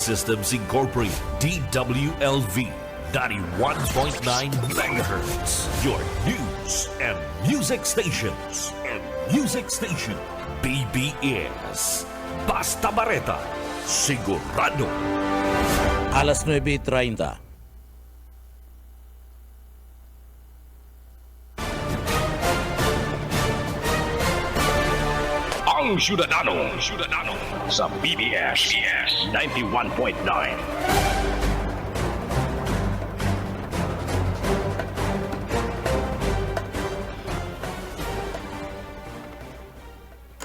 Systems Incorporated, DWLV, 91.9 megahertz. Your news and music stations. BBS. Basta Bareta, sigurado. Alas 9:30. Ang Syudadano sa BBS 91.9.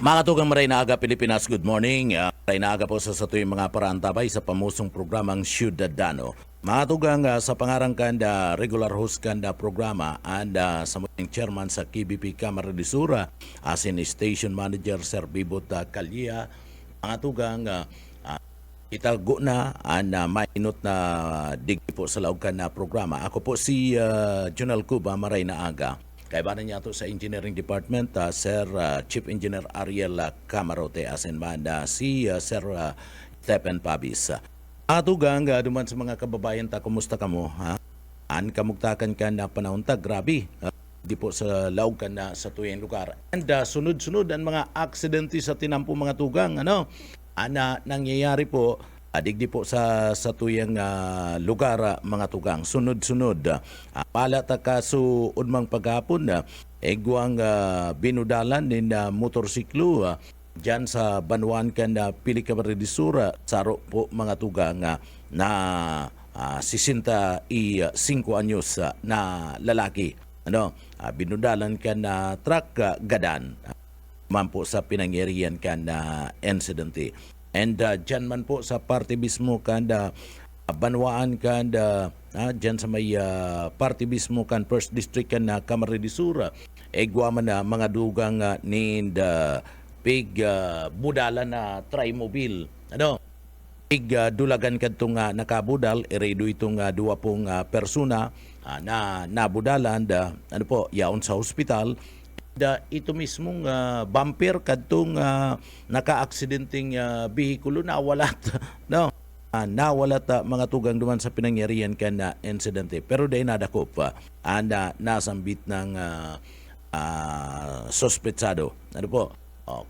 Mga tugang maray na aga Pilipinas, good morning. Maray na aga po sa tuwing mga paraantabay sa pamusong programang Syudadano. Mga tugang sa pangarangkan da regular host kan da programa and sa mga chairman sa KBP Kamara de Sura, asin Station Manager Sir Bibot Calya. Mga tugang itago na and mainot na digdi po sa laog kan na programa. Ako po si Junal Cuba, maray na aga. Kaibanan niya ito sa Engineering Department, Sir Chief Engineer Ariel Camarote, asin man si Sir Stephen Pabis. Atugang duman sa mga kababayan ta, kumusta ka mo? An kamugtakan ka na panahon ta, grabe. Di po sa laog ka na sa tuyeng lugar. And sunod-sunod ang mga aksidente sa tinampo mga tugang. Nangyayari po, digdi po sa tuyang lugar mga tugang. Sunod-sunod. Pala ta kaso unmang paghapon egwang binudalan din motorsiklo dyan sa Banuan kan Pili Kamara de Sura, saro po mga tugang na 65 anyos na lalaki. Binudalan kan truck gadan. Man po sa pinangyarihan kan incidente. And dyan man po sa parte mismo kan Banwaan kan dyan sa may parte mismo kan First District kan Kamara de Sura, egwa man na mga dugang ni pig budala na trimobile. Pig dulagan kadtong nakabudal, iredo itong duwa pong persona na nabudalan yaon sa hospital. Ito mismong bumper kadtong naka-aksidenteng bihikulo nawalat. Nawalat mga tugang duman sa pinangyarihan kan na insidente. Pero dahil nadakop nasambit ng sospetsado.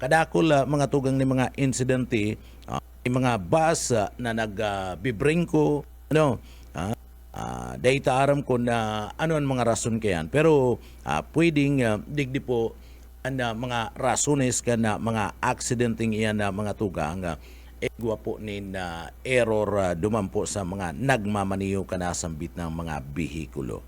Kadakol mga tugang ni mga insidente, mga bus na nagbibringko, data aram ko na ano ang mga rason kayan. Pero pwedeng digdi po mga rasones ka na mga aksidenteng iyan na mga tugang egwa po ni error dumampo sa mga nagmamaniho ka na sambit ng mga bihikulo.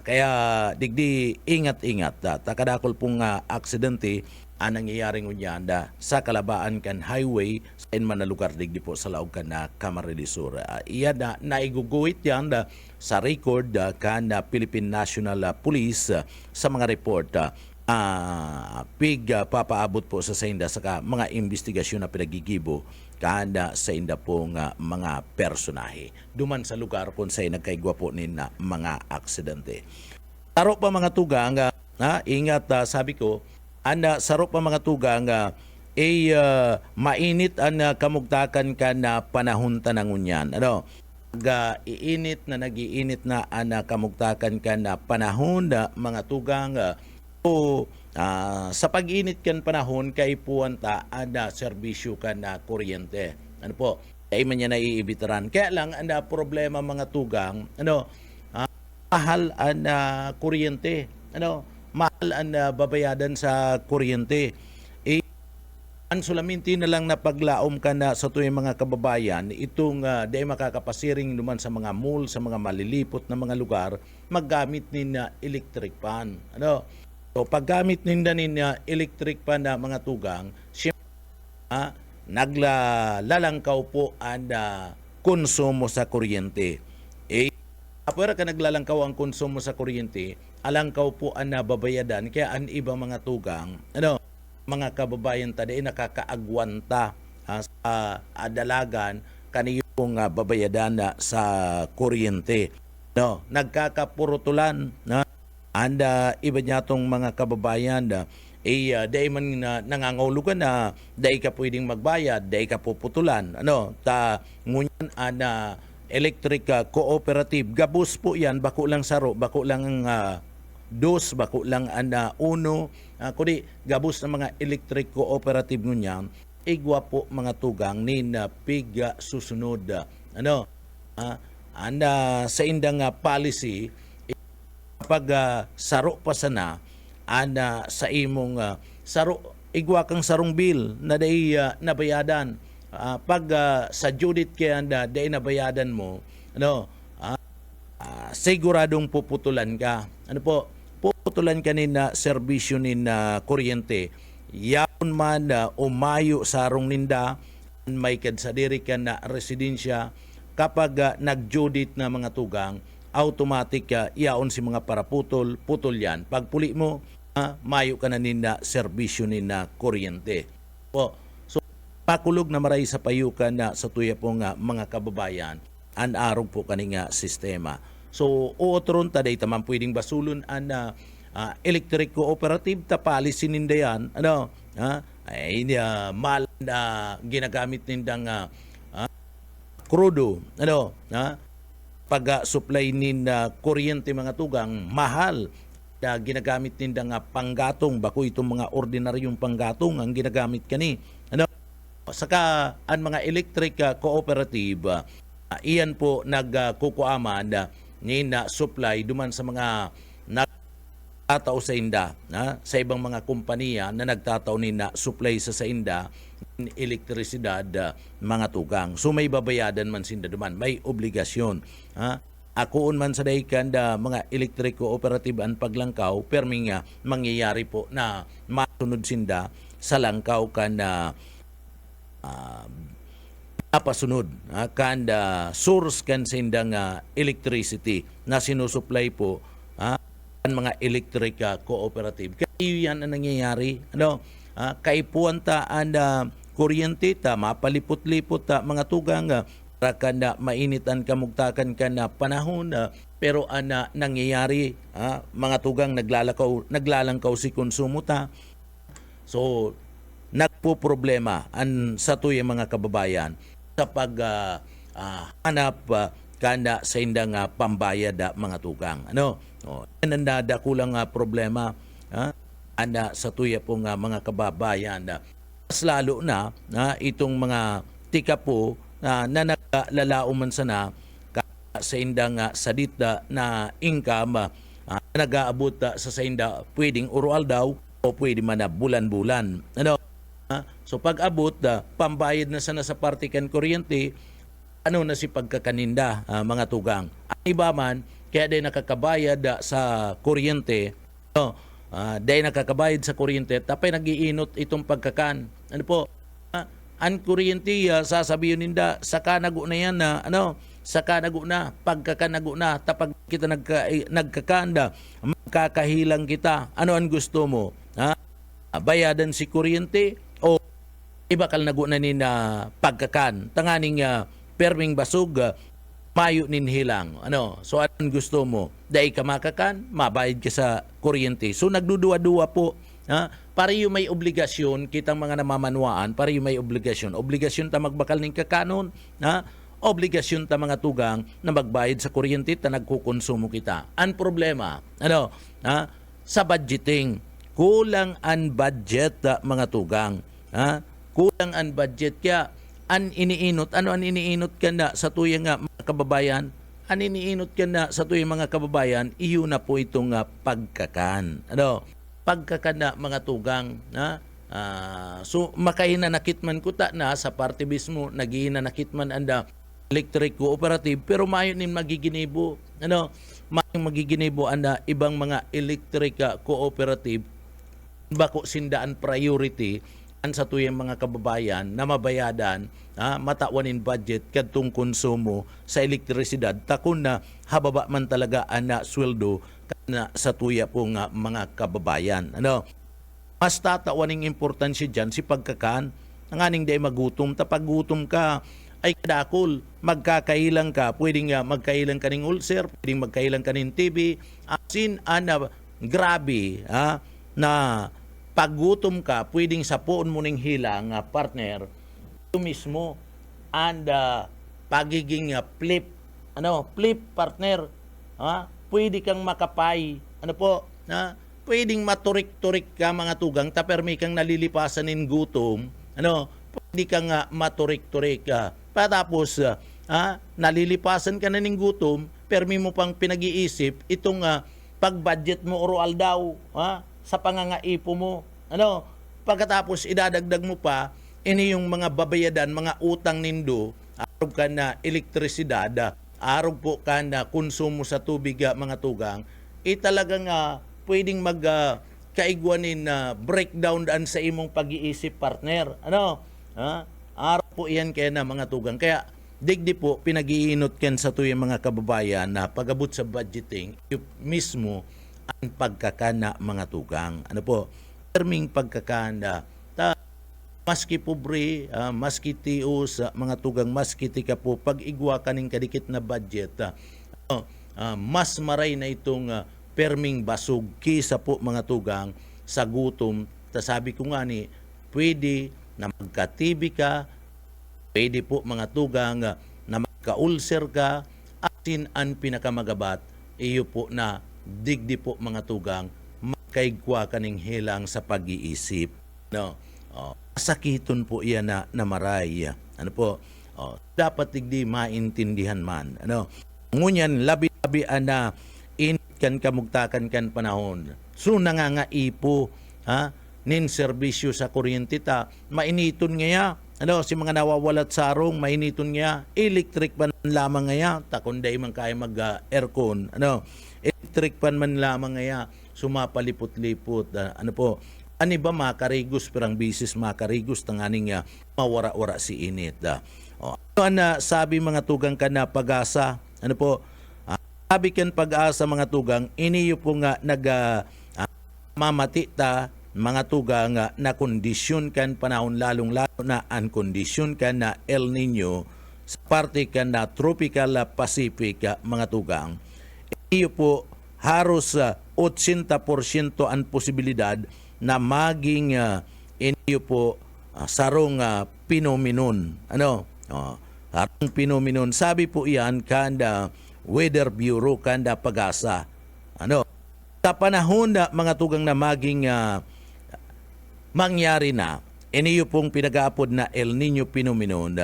Kaya digdi ingat-ingat. Takadakol pong aksidente nangyayari ngunyan sa kalabaan kan highway sa inman na lugar digdi po sa laog kan na Kamara de Sura. Iyan naiguguhit yan sa record kan Philippine National Police sa mga report. Papaabot po sa inda sa mga investigasyon na pinagigibo kada sa inda pong mga personahe. Duman sa lugar kung sa'y nagkaigwa po ni na mga aksidente. Saro pa mga tugang, ingat sabi ko, saro pa mga tugang, mainit ang kamugtakan ka na panahon tanangunyan. Iinit na nagiinit na ang kamugtakan ka na panahon mga tugang. Sa pag-init kan panahon kay puwanta serbisyo kan na kuryente. Kaya man niya naiibitaran. Kaya lang problema mga tugang, mahal ang kuryente. Mahal ang babayadan sa kuryente. Ang sulaminti na lang na paglaom ka na sa tuwing mga kababayan, itong di makakapasiring naman sa mga mall, sa mga malilipot na mga lugar, maggamit ni na electric fan. So paggamit ninda niya electric pan na mga tugang, naglalangkaw po ang konsumo sa kuryente. Apura ka naglalangkaw ang konsumo sa kuryente, alangkaw po ang nababayadan, kaya ang ibang mga tugang, mga kababayan tayo nakakaagwanta sa dalagan kaniyong babayadan sa kuryente. Nagkakapurutulan na anda iba niya tong mga kababayan day man nangangahulugan na day ka pwedeng magbayad, day ka puputulan. Ngunyan electric cooperative, gabos po yan, bako lang saro, bako lang dos, bako lang uno, kundi gabos ng mga electric cooperative ngunyan, igwa po mga tugang ni piga susunod. Sa indang policy, pag saro pa sana, sa imong saro, igwa kang sarong bill na day nabayadan. Pag sa judit kaya day nabayadan mo, siguradong puputulan ka. Puputulan ka ni na serbisyo ni na kuryente. Yaon man umayo sarong ninda, may kadsadiri ka na residensya, kapag nag-judit na mga tugang, automatic yaon si mga paraputol, putol yan. Pag puli mo, mayo ka na nina serbisyo nina kuryente. So, pakulog na maray sa payukan na sa tuya pong mga kababayan, anarog po kaninga sistema. So, uotron taday tamang pwedeng basulon electric cooperative, tapali sininda yan. Mal na ginagamit nindang krudo. Pag-supply nin kuryente mga tugang, mahal. Ginagamit nindang panggatong, bako itong mga ordinaryong panggatong ang ginagamit kani. Saka ang mga electric cooperative, iyan po nagkukuaman ni na supply duman sa mga nagtataw sa inda, sa ibang mga kumpanya na nagtataw ni na supply sa inda elektrisidad, mga tugang. So may babayadan man sinda duman, may obligasyon. Akoon man sa daykan mga electric cooperative ang paglangkaw, perming mangyayari po na masunod sinda sa langkaw kan napasunod kan source kan sindang electricity na sinusupply po ang mga electric cooperative. Kaya yan ang nangyayari. Kaipuan ta kuryente ta, mapalipot-lipot ta mga tugang, para kanda mainitan kamugtakan ka na panahon, pero nangyayari, mga tugang naglalangkaw si konsumo ta. So, nagpo-problema sa tuyang mga kababayan sa paghanap kanda sa indang pambayad mga tugang. Yan ang kulang problema sa tuya pong mga kababayan. Mas lalo na itong mga tika po na naglalao man sana sa indang sadita na income nag-aabot sa inda pwedeng urual daw o pwede man na bulan-bulan. So pag-abot, pambayad na sana sa partikan kuryente, na si pagkakaninda mga tugang. Ang iba man, kaya day nakakabayad sa kuryente, day nakakabayad sa kuryente, tapay nag-iinot itong pagkakan. Ang kuryente, sasabihin ninda, saka nago na yan saka nago na, pagkakanago na, tapag kita nagkakanda, magkakahilang kita. Ano ang gusto mo? Bayadan si kuryente o ibakal nago na nina pagkakan? Tanganing perming basog, mayo nin hilang. So anong gusto mo? Dahil ka makakan, mabayad ka sa kuryente. So nagdudua-dua po. Para yung may obligasyon, kitang mga namamanwaan, para yung may obligasyon. Obligasyon ta magbakal ng kakanon, obligasyon ta mga tugang na magbayad sa kuryente ta nagkukonsumo kita. Ang problema, sa budgeting, kulang ang budget mga tugang. Kulang ang budget, kaya an iniinot ka na sa tuyang mga kababayan, an iniinot ka na sa tuyang mga kababayan, iyon na po itong pagkakan. Pagkakan na mga tugang. So makahina nakitman ko ta na sa party mismo, nagihina nakitman anda electric cooperative, pero mayo nin magiginibo. Mayong magiginibo anda ibang mga electric cooperative, bako sindaan priority sa tuyang mga kababayan na mabayadan, matawanin budget kadtong konsumo sa elektrisidad, takon na hababa man talaga ana sweldo na sa tuya pong mga kababayan. Mas tatawaning importansya dyan si pagkakan. Ang aning day magutom, tapag gutom ka ay kadakol, magkakailang ka, pwedeng magkailang ka ng ulcer, pwedeng magkailang ka ng TB, asin grabe na paggutom ka, pwedeng sapuon mo ning hilang nga partner, ito mismo, and pagiging flip partner, pwede kang makapay, pwedeng maturik-turik ka mga tugang, tapermi kang nalilipasan ng gutom, pwede kang maturik-turik ka. Patapos, nalilipasan ka na ng gutom, permi mo pang pinag-iisip, itong pag-budget mo oral daw, sa pangangaipo mo. Pagkatapos idadagdag mo pa, ini yung mga babayadan, mga utang nindo, araw ka na elektrisidad, araw po ka na konsumo sa tubig, mga tugang, talagang pwedeng kaigwanin na breakdown daan sa imong pag-iisip partner. Araw po yan kaya na mga tugang. Kaya digdi po pinag-iinot ken sa tuyang mga kababayan na pag-abot sa budgeting, yung mismo ang pagkakana mga tugang. Terming pagkakana. Maski pobre, maski tios, mga tugang, maski tika po, pag-igwa kaning kadikit na budget, mas maray na itong perming basog kisa po mga tugang sa gutom. Sabi ko nga ni, pwede na magka-TB ka, pwede po mga tugang na magka-ulcer ka, asin ang pinakamagabat, iyo po na digdi po mga tugang, makaigwa kaning hilang sa pag-iisip. Sakiton po iyan na maray. Dapat digdi maintindihan man. Ngunyan, labi-labi na kan kamugtakan kan panahon. So nangangaipo, nin serbisyo sa kuryente ta, mainiton ngaya, si mga nawawalat sarong, mainiton ngaya, electric pan lamang ngaya, takunday man kaya mag-aircon, electric pan man lamang ngaya, sumapalipot-lipot, ani ba makarigos, perang bisis makarigos, tanganing mawara-wara si init. Sabi mga tugang ka na pag-asa, sabi kan pag-asa mga tugang, iniyo po nga mamati ta mga tugang na kondisyon kan panahon lalong-lalo na ang kondisyon kan na El Nino sa parte kan na tropical Pacific mga tugang. Iniyo po haros 80% ang posibilidad na maging iniyo po sarong pinominon. Sarong pinominon. Sabi po iyan kanda Weather Bureau kanda pag-asa. Sa panahon na mga tugang na maging mangyari na, iniyo pong pinag-aapod na El Nino phenomenon,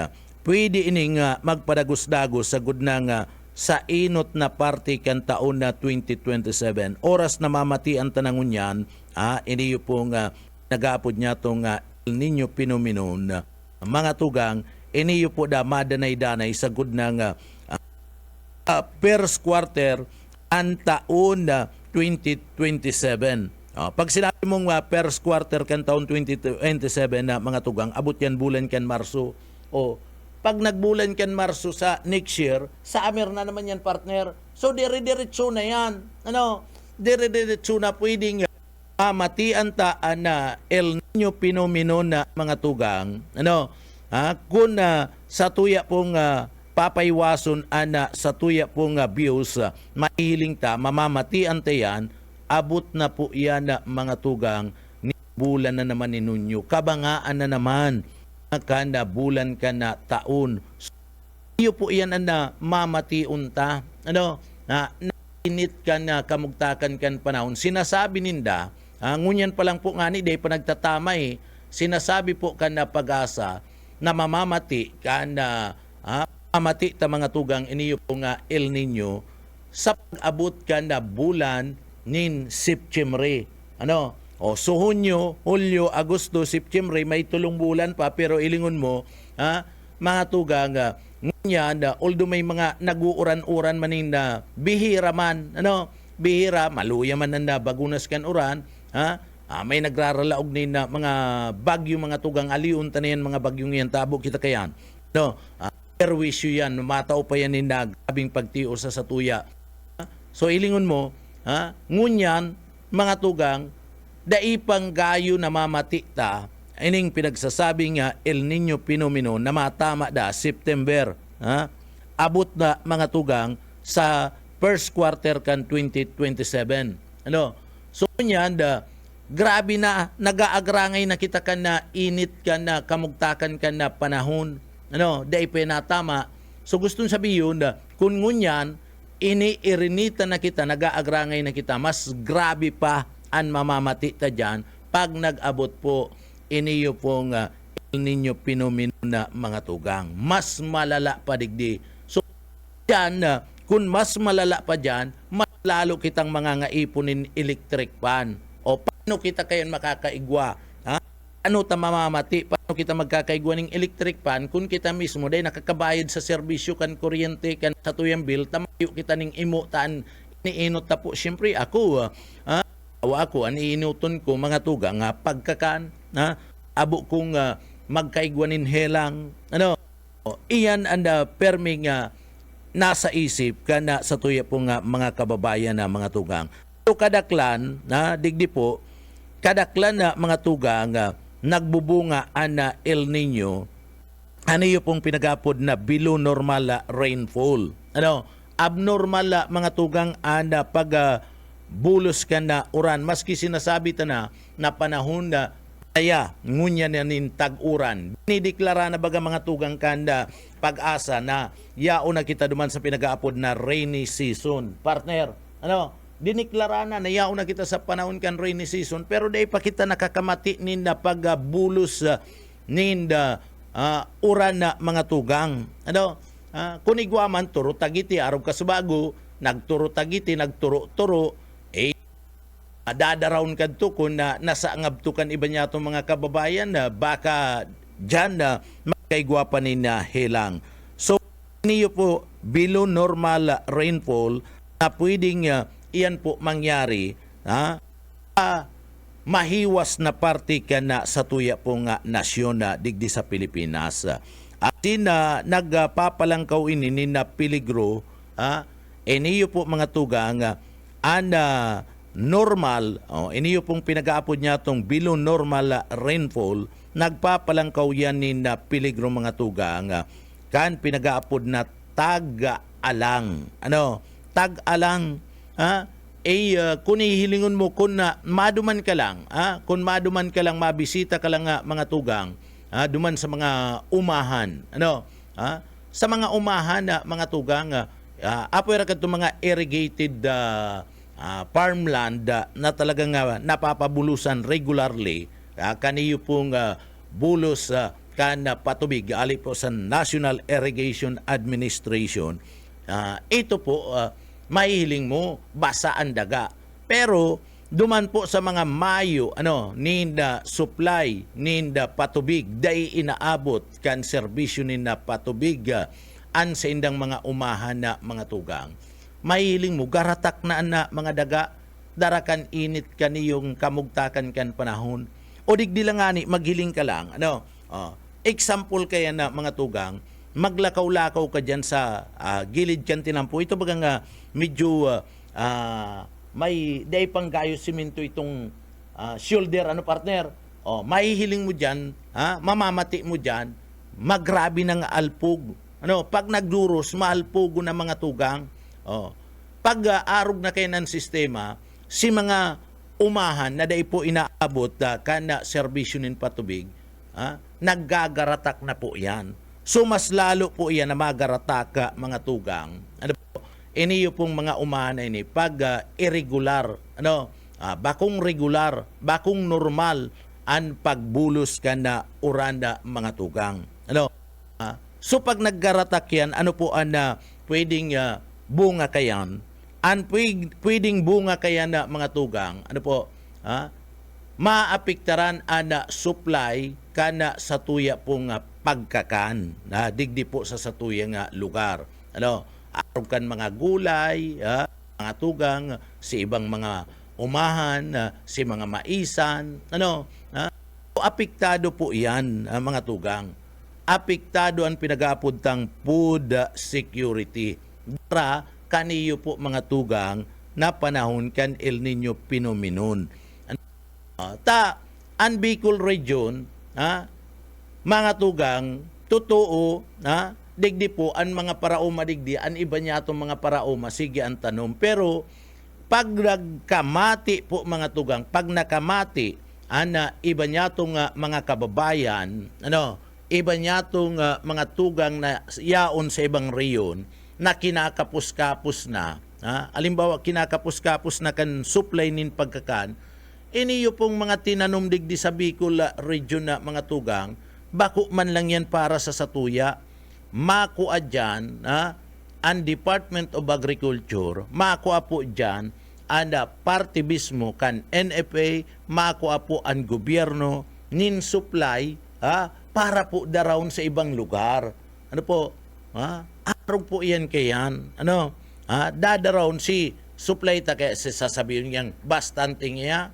pwede ining magpadagos-dagos sa gudnang sa inot na parte kan taon na 2027. Oras na mamati ang tanangon yan, iniyo pong nag-aapod niya itong El Nino phenomenon. Mga tugang, iniyo po da madanay-danay sa gudnang first quarter ang taon na 2027. Pag sinabi mong first quarter kan taon 2027 na mga tugang, abot yan bulan kan Marso. Pag nagbulan kan Marso sa next year, sa Amer na naman yan partner. So dire-diretso na yan. Dire-diretso na pwedeng mamatian ta na El Nino phenomenon na mga tugang. Kung sa tuya pong papaywason ana sa tuya pong views, mahiling ta, mamamatian ta yan, abot na po yan mga tugang, ni bulan na naman ninunyo, kabangaan na naman, kanda bulan ka na taon. So, iyo po yan na mamatiun ta, nainit ka na kamugtakan kan panahon. Sinasabi ninda, ngunyan pa lang po nga ni, day pa nagtatamay, sinasabi po ka na pag-asa, na mamamati ka na, mamati ta mga tugang iniyo po nga El Nino sa pag-abot ka na bulan nin September. So Hunyo, Hulyo, Agosto, September, may tulong bulan pa, pero ilingon mo, mga tugang, ngunyan, although may mga nag-uuran-uran manin na bihira man, bihira, maluya man na bagunas kan uran, may nagraralaog ni na mga bagyo, mga tugang aliun, tanayan mga bagyong yan, tabo kita kayan. Perwisyo yan, matao pa yan na grabing pagtiyo sa satuya. So ilingon mo, ngunyan, mga tugang, daipang gayo na mamati ta, ining pinagsasabi nga El Nino phenomenon na matama da September, abot na mga tugang sa first quarter kan 2027. So ngunyan, grabe na, nag-aagrangay na kita ka na, init ka na, kamugtakan ka na panahon. Dahil penatama. So gustong sabihin, kung ngunyan, iniirinita na kita, nag-aagrangay na kita, mas grabe pa ang mamamati ta dyan pag nag-abot po iniyo pong El Nino Pinomino na mga tugang. Mas malala pa digdi. So dyan, kung mas malala pa dyan, mas lalo kitang mga ngaipunin electric pan. O paano kita kayon makakaigwa? Ha? Ano ta mamamati? Paano kita magkakaigwa ng electric pan kung kita mismo dahil nakakabayad sa serbisyo kan kuryente kan sa tuyang bill, tamayo kita ng imutan iniinot ta po. Siyempre ako, ako ang iinuton ko mga tugang pagkakan, abo kong magkaigwanin helang. Iyan ang perming nasa isip ka na sa tuya po mga kababayan na mga tugang. So kadaklan, digdi po, kadaklan na mga tugang, nagbubunga ang El Nino, ano yung pong pinagapod na below normal rainfall. Abnormal mga tugang pag bulos ka na uran. Maski sinasabi ta na panahon na kaya ngunya na nin tag-uran. Dinideklara na baga mga tugang kanda pag-asa na yao na kita duman sa pinag-aapod na rainy season. Partner, diniklara na yao na kita sa panahon kan rainy season, pero dahil pa kita nakakamati ninda pag-bulos ninda uran na mga tugang. Kunigwaman, turo tagiti, araw kasubago, nagturo tagiti, nagturo-turo, dadaraon kadto kung nasa ngabtukan iba niya itong mga kababayan na baka dyan na magkaigwa pa nina helang. So, niyo po below normal rainfall na pwedeng iyan po mangyari mahiwas na parte ka na sa tuya pong nasyon na digdi sa Pilipinas. At nagpapalangkaw ini na peligro, iniyo po mga tugang, normal, iniyo pong pinag-aapod niya itong below normal rainfall, nagpapalangkaw yan ni na peligro mga tugang, kan pinag-aapod na tag-alang. Tag-alang, kung ihilingon mo, kung maduman ka lang, mabisita ka lang mga tugang, duman sa mga umahan, sa mga umahan mga tugang, apoy ka itong mga irrigated farmland na talagang napapabulusan regularly, kaniyo pong bulos kan patubig, ali po sa National Irrigation Administration. Ito po, mahihiling mo, basa ang daga. Pero, duman po sa mga mayo, ninda supply, ninda patubig, day inaabot kan serbisyo ninda patubig, an sa indang mga umahan na mga tugang. Mahiling mo, garatak na mga daga, darakan init ka niyong kamugtakan kan panahon. O digdi lang ani, maghiling ka lang. Example kaya na mga tugang, maglakaw-lakaw ka dyan sa gilid kan tinampo. Ito bagang medyo may day pang gayo simento itong shoulder, partner? Mahihiling mo dyan, mamamati mo dyan, magrabi ng alpug. Pag nagduros, maalpugo na mga tugang. Pag arog na kayo ng sistema, si mga umahan na day po inaabot kana serbisyo nin patubig, naggagaratak na po yan. So mas lalo po yan na magaratak mga tugang. Iniyo pong mga umahan na ini pag irregular, bakong regular, bakong normal ang pagbulos ka na uranda mga tugang. So pag naggaratak yan, ano po ang pwedeng bunga kayan? Ang pwedeng bunga kayan na mga tugang, maapektaran ang supply kana sa tuya pong pagkakan, digdi po sa tuyang lugar. Araw kan mga gulay, mga tugang, si ibang mga umahan, si mga maisan, apektado po yan, mga tugang. Apektado ang pinag-apuntang food security. Dara, kaniyo po mga tugang, na panahon kan El Nino Pinominon. Ang Bicol region, mga tugang, totoo, digdi po, ang mga paraoma digdi, ang iba niya itong mga paraoma, sige ang tanong. Pero, pag nagkamati po mga tugang, pag nakamati, iba niya itong mga kababayan, iba niya itong mga tugang na yaon sa ibang reyon na kinakapos-kapos na, alimbawa kinakapos-kapos na kan supply nin pagkakan, iniyo pong mga tinanom digdi sa Bicol region na mga tugang, bako man lang yan para sa satuya, makuha dyan, ang Department of Agriculture, makuha po dyan, ang parte mismo kan NFA, makuha po ang gobyerno, nin supply, para po darawon sa ibang lugar. Ano po? Araw po yan kayan. Dadarawon si supply ta kaya sasabihin niyang bastante niya,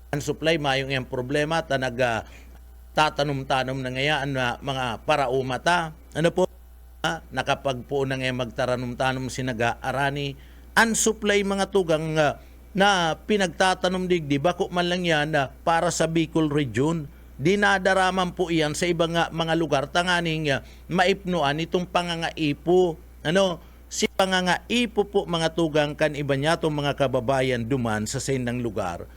ang supply mayong yung problema ta tatanong-tanom na ngayon mga paraumata. Ano po? Nakapagpo na ngayon magtaranom-tanom sinaga-arani. Ang supply mga tugang na pinagtatanom digdi, bako man lang yan para sa Bicol region. Dinadaraman po iyan sa ibang mga lugar. Tanganing maipnuan itong pangangaipo. Si pangangaipo po mga tugang kan iba niya itong mga kababayan duman sa sendang lugar.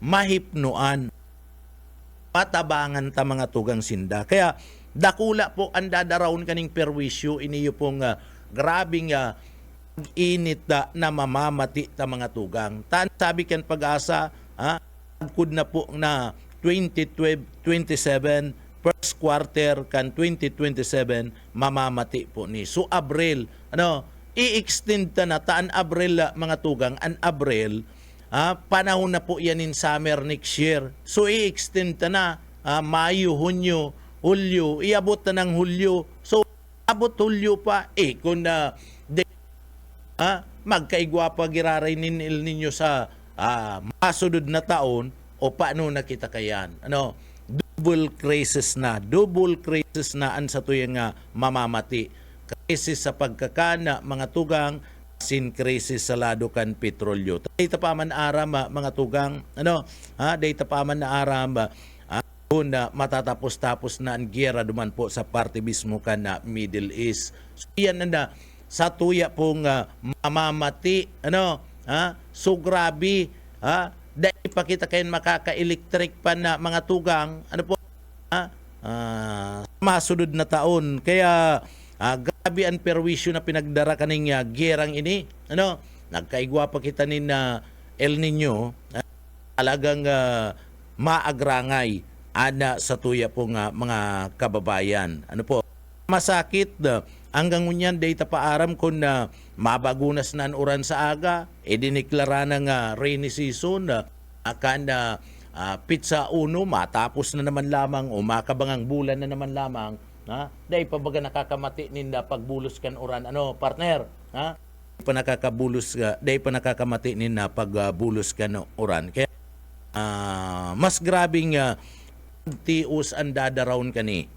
Mahipnuan. Patabangan ta mga tugang sinda. Kaya dakula po ang dadaraon kaning perwisyo iniyo pong grabing init na mamamati ta mga tugang. Sabi kan Pag-asa, kud na po na 2027 first quarter kan 2027 mamamati po ni. So Abril, i-extend ta na taan Abril mga tugang, an Abril, panahon na po yan in summer next year. So i-extend ta na Mayo, Hunyo, Hulyo, iabot na ng Hulyo. So abot Hulyo pa kung magkaigwa pa giraray ninil ninyo sa masunod na taon o paano na kita kayan. Double crisis na an sa tuyang mamamati. Crisis sa pagkakana mga tugang, sin crisis sa lado kan petrolyo. Data pa man aram mga tugang, data pa man na aram kung matatapos-tapos na ang giyera duman po sa parte mismo kan na Middle East. So yan na sa tuya pong mamamati, so grabe, dahil pa kita kayo makaka-electric pa na mga tugang, masunod na taon. Kaya grabe ang perwisyo na pinagdara kaning gerang ini. Nagkaigwa pa kita nin El Nino, talagang maagrangay sa tuya pong mga kababayan. Masakit hanggang ngunyan data pa aram kung mabagunas na ang uran sa aga, diniklara ng rainy season, akan pizza uno, matapos na naman lamang o makabangang bulan na naman lamang, dahil pa baga nakakamati ninda pagbulos kan uran. Partner? Pa nakakabulos, dahil pa nakakamati ninda pagbulos kan uran. Kaya mas grabing tius ang dadaraon kani.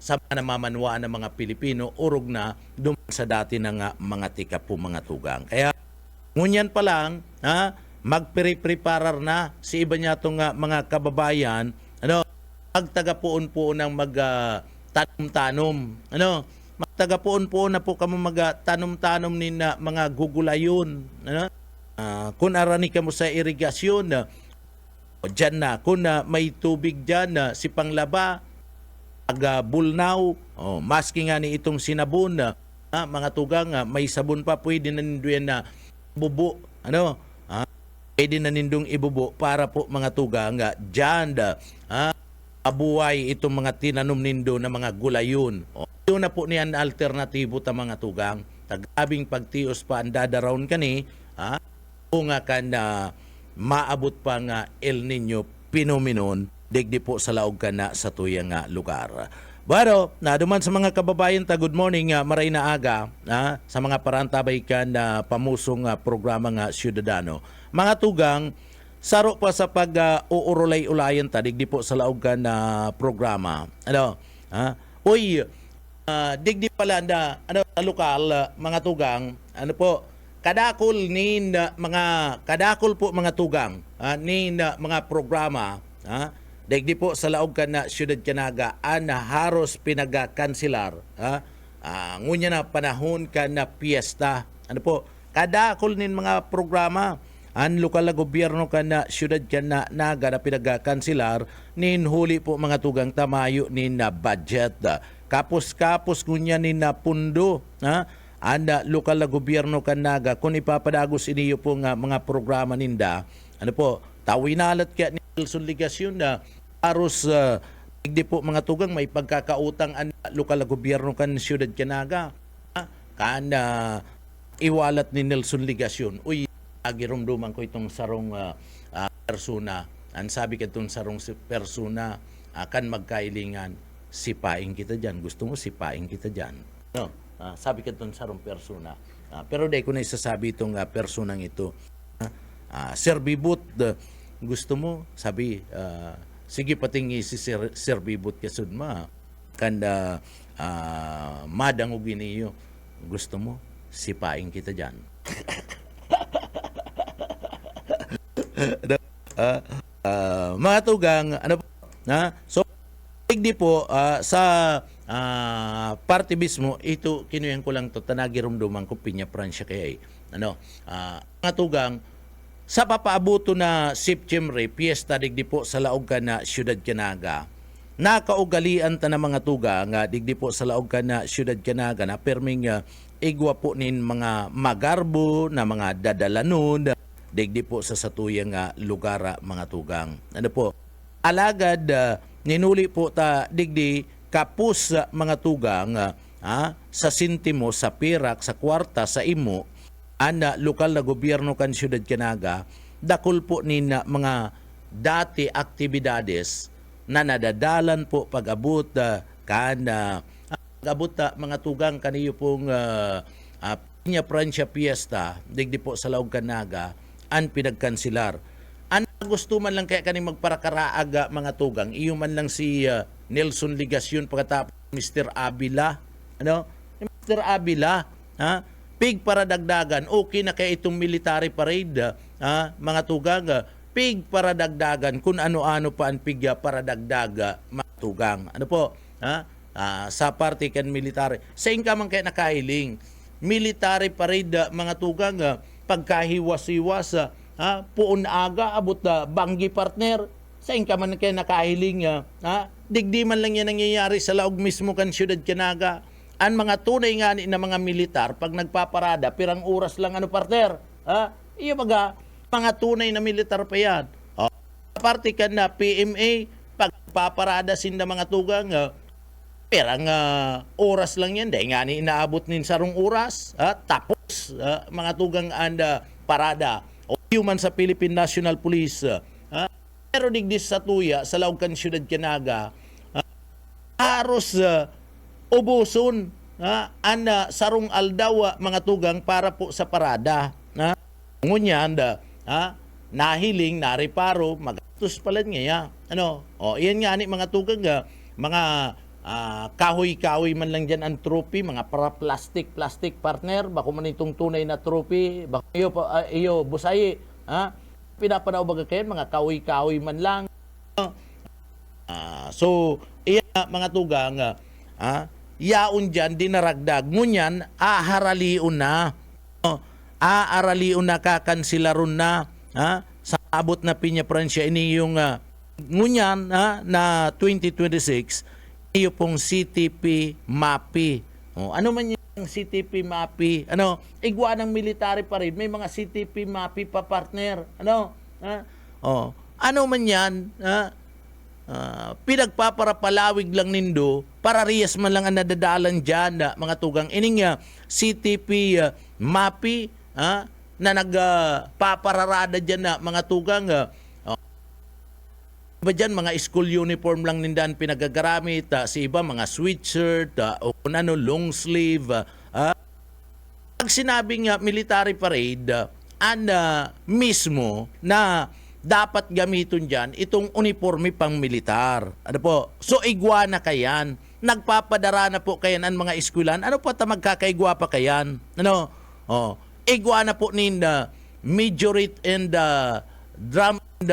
Sa namamanwaan ng mga Pilipino, urog na duman sa dati ng mga tika po mga tugang. Kaya, ngunyan pa lang, magpre-preparar na si iba niya itong mga kababayan, magtagapuon po ng magtanom-tanom. Magtagapuon po na po kamo magtanom-tanom ni mga gugulayon. Kung arani ka mo sa irigasyon, dyan na. Kung may tubig dyan, si panglaba, bulnaw, maski nga ni itong sinabon, mga tugang, may sabon pa, pwede na ninduyan na bubo, pwede na nindong ibubo para po mga tugang, dyan, abuhay itong mga tinanom nindo na mga gulayon. Yun na po niyan alternatibo ta mga tugang, tagabing pagtios pa ang dadaraon kani, kung nga kan maabot pa nga El Nino phenomenon, digdi po sa laog ka na sa tuyang lugar. Pero, naduman sa mga kababayan ta, good morning, maray na aga, sa mga parantabay ka na pamusong programa nga Ciudadano. Mga tugang, saro pa sa pag-uurulay-ulayan ta, digdi po sa laog ka na programa. Digdi pala na, sa lokal, mga tugang, kadakol po mga tugang, mga programa, digdi po sa laog ka na Siyudad Canaga, haros pinagakansilar. Ngunya na panahon ka na piyesta. kadakol nin mga programa ang lokal na gobyerno kana syudad kana naga na pinagkansilar nin huli po mga tugang tamayo nin na budget. Kapos-kapos kunya nin na pundo anda lokal na gobyerno kanaga kung ipapadagos iniyo po nga mga programa ninda ano po tawinalat kaya ni Nelson Ligasyon na aros hindi po mga tugang may pagkakautang ang lokal na gobyerno kan syudad kanaga kan iwalat ni Nelson Ligasyon uy agirumduman ko itong sarong persona ang sabi ka itong sarong persona kan magkailingan sipain kita dyan gusto mo sipain kita dyan no sabi ka itong sarong persona pero dahil ko na isasabi itong personang ito Sir Bibut gusto mo sabi sige patingi si Sir Bibut kasud ma kanda madangugin niyo gusto mo sipain kita dyan mga tugang ano po so di po sa party mismo ito kinuyan ko lang to tanagirumduman ko pinya Pransya kaya ano mga tugang sa papaabuto na September piyesta digdi po sa laog ka na syudad Canaga nakaugalian ta na mga tugang digdi po sa laog ka na syudad Canaga na perming igwa po nin mga magarbo na mga dadalanon digdi po sa satuyang lugar mga tugang. Ano po? Alagad ninuli po ta digdi kapus mga tugang sa sintimo, sa pirak, sa kwarta, sa imo ana lokal na gobyerno kan syudad Canaga dakol po nin mga dati aktibidades na nadadalan po pag-abot pag-abot mga tugang kaniyo pong Piña Francia Fiesta digdi po sa Laog Canaga an pinagkansilar. An gusto man lang kaya kaning magparakaraag mga tugang, iyo man lang si Nelson Ligasyon pagkatapos Mr. Abila, ano? Mr. Abila, pig para dagdagan, okay na kaya itong military parade, mga tugang, pig para dagdagan, kung ano-ano pa ang pigya para dagdaga, mga tugang. Ano po? Sa party kan military. Sa inka man kaya nakailing, military parade, mga tugang, pagkahiwas-hiwas puon aga abot banggi partner sa inka man kay nakahiling digdi man lang yan nangyayari sa laog mismo kan syudad Canaga ang mga tunay nga ni na mga militar pag nagpaparada pirang oras lang ano partner iyo mga tunay na militar pa yan parte kan na PMA pagpaparada sinda mga tugang pirang oras lang yan dahil nga ni inaabot nin sarong oras tapos mga tugang anda parada o human sa Philippine National Police pero digdis sa tuya sa laog kan syudad Canaga haros ubuson anda sarong aldaw mga tugang para po sa parada ngunya anda nahiling nariparo magastos pala niya ano iyan nga ni mga tugang mga kahoy-kahoy man lang dyan ang trophy, mga para plastic partner, bako man itong tunay na trophy, bako iyo busay, pinapanaw baga kayo, mga kahoy-kahoy man lang. So, iya mga tugang, yaon dyan, dinaragdag, ngunyan, aaraliun na, kakansilaron na, sa abot na Piña Francia, ini yung, ngunyan, na 2026, iyo pong CTP MAPI. Ano man yung CTP MAPI? Igwa ng military parade, may mga CTP MAPI pa partner. Ano man yan? Pinagpaparapalawig lang nindo para riyas man lang ang nadadalan dyan mga tugang. Ining CTP MAPI na nagpapararada dyan mga tugang iba dyan, mga school uniform lang nindan pinagagaramit, si iba mga sweatshirt, o kung ano, long sleeve. Pag sinabing military parade, mismo na dapat gamiton dyan itong uniforme pang militar. Ano po? So, igwa na kayan. Nagpapadara na po kayan ang mga eskulan. Ano po magkakaigwa pa kayan? Ano? Igwa na po ninda majority and drum and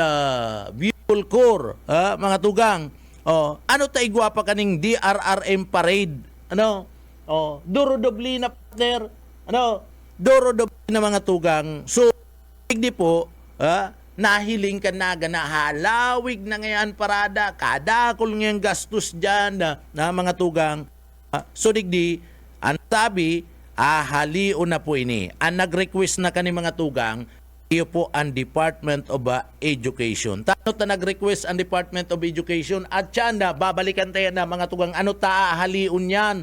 bugle corps, mga tugang. Ano taigwa pa kaning DRRM parade? Duro-dobli na partner. doro do na mga tugang. So, di po, nahiling ka na halawig na ngayon parada, kadakol ngayon gastos dyan na mga tugang. So, digdi, ang sabi, haliw na po ini. Ang nag-request na kani mga tugang, iyo po ang Department of Education. Tano ta nag-request ang Department of Education at yan na babalikan tayo na mga tugang ano ta haliun yan.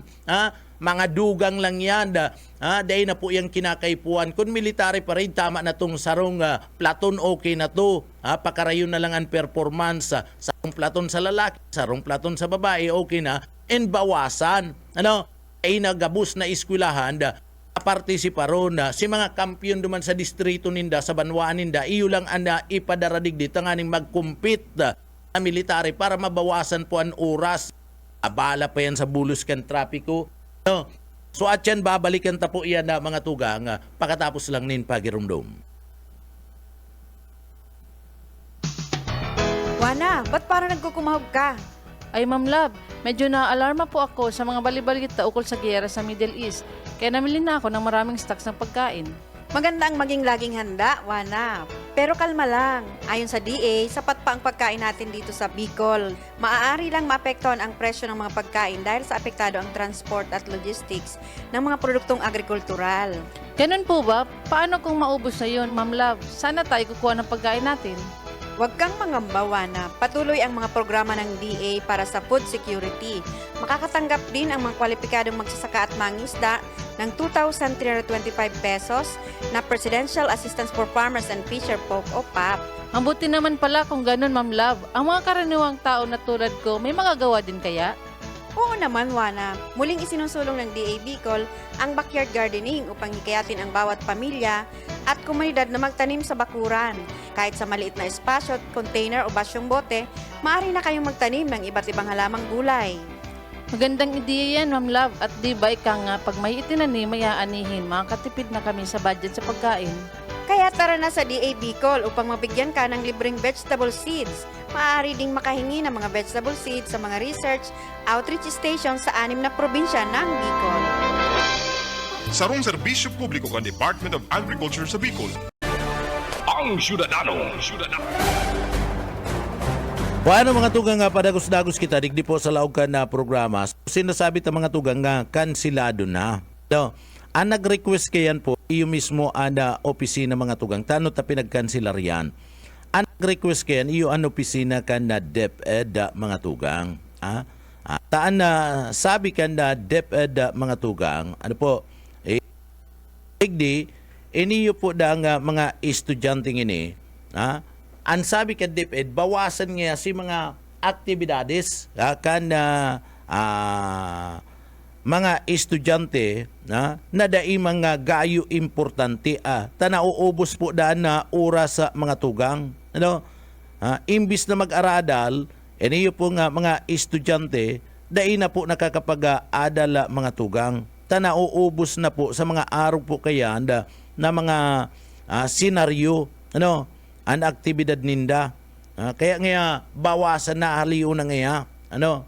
Mga dugang lang yan. Dahil na po yung kinakaipuan. Kung military parade, tama na tong sarong platon okay na to. Pakarayon na lang ang performance. Sarong platon sa lalaki, sarong platon sa babae, okay na. And bawasan. Ay nagabus na eskwelahan partisiparon si mga kampiyon duman sa distrito ninda sa banwaan ninda iyo lang anda ipadaradig dito nga ning mag-compete na military para mabawasan po ang oras. Abala pa yan sa bulos kan trapiko. So at yan babalikan ta po iyan na mga tugang pagkatapos lang nin pagirumdum. Wana, ba't parang nagkukumahog ka? Ay Ma'am Love, medyo na-alarma po ako sa mga balibalita ukol sa giyera sa Middle East. Kaya namili na ako ng maraming stocks ng pagkain. Maganda ang maging laging handa, Wana. Pero kalma lang. Ayon sa DA, sapat pa ang pagkain natin dito sa Bicol. Maaari lang maapektuhan ang presyo ng mga pagkain dahil sa apektado ang transport at logistics ng mga produktong agrikultural. Ganun po ba? Paano kung maubos na yun, Ma'am Love? Sana tayo kukuha ng pagkain natin. Huwag kang mangamba, Wana. Patuloy ang mga programa ng DA para sa food security. Makakatanggap din ang mga kwalipikadong magsasaka at mangisda ng 2,325 pesos na Presidential Assistance for Farmers and Fisher Folk o PAP. Ang buti naman pala kung ganun, Ma'am Love. Ang mga karaniwang tao na tulad ko, may magagawa din kaya? Oo naman, Wana. Muling isinusulong ng DA Bicol ang backyard gardening upang hikayatin ang bawat pamilya at komunidad na magtanim sa bakuran. Kahit sa maliit na espasyo, container o basyong bote, maaari na kayong magtanim ng iba't ibang halamang gulay. Magandang ideya yan, Ma'am Love. At di ba ika nga, pag may itinanim, may aanihin, makakatipid na kami sa budget sa pagkain. Kaya tara na sa DA Bicol upang mabigyan ka ng libreng vegetable seeds. Maaari ding makahingi ng mga vegetable seeds sa mga research outreach station sa 6 na probinsya ng Bicol. Sarong serbisyo publiko kan Department of Agriculture sa Bicol. Ang Syudadano. Paano mga tugang nga padagos-dagos kita digdi po sa laog na programa. Sinasabi ta mga tugang nga kansilado na. Ang nag-request kayan po iyo mismo ang opisina mga tugang. Tano ta pinagkansilar yan. Ang nag-request kayan iyo ang opisina kan na DepEd mga tugang. Taan na sabi kan na DepEd mga tugang. Ano po? Digdi iniyo po da nga mga estudyante ini. Ang sabi ka DepEd, bawasan nga si mga aktibidades kan mga estudyante na dai mga gayo importante tanauubos po daan na oras sa mga tugang. Imbis na mag-aradal, iniyo po nga mga estudyante, dai na po nakakapag-adal mga tugang. Tanauubos na po sa mga araw po kaya na mga senaryo, ang aktibidad ninda. Kaya nga bawasan na haliw na nga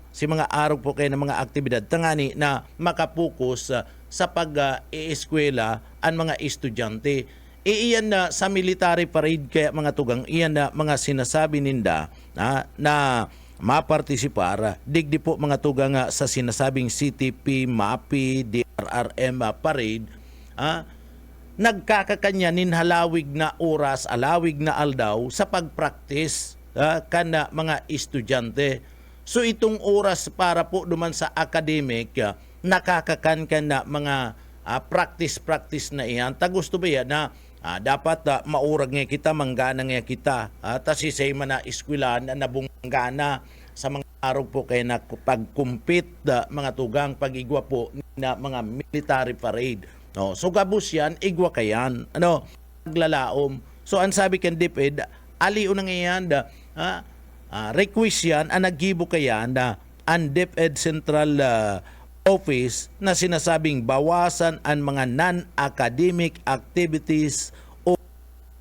si mga araw po kayo ng mga aktibidad tangani na makapokus sa pag-ieskwela ang mga estudyante. Iyan na sa military parade kaya mga tugang, iyan na mga sinasabi ninda na mapartisipar. Digdi po mga tugang sa sinasabing CTP, MAPI, DRRM parade, nagkakakanya halawig na oras, alawig na aldaw sa pagpraktis kana mga estudyante. So itong oras para po duman sa academic, nakakakan ka na mga practice na iyan. Ta gusto ba yan na dapat maurag nga kita, manggana nga kita. Tasisay man na eskwelahan na nabunggana sa mga araw po kayo na pag-compete mga tugang pag-igwa po na mga military parade. So gabus yan, igwa kayan. Naglalaom. So ang sabi kan DepEd, aliw na ngayon request yan, ang naggibo kayan ang DepEd Central Office na sinasabing bawasan ang mga non-academic activities o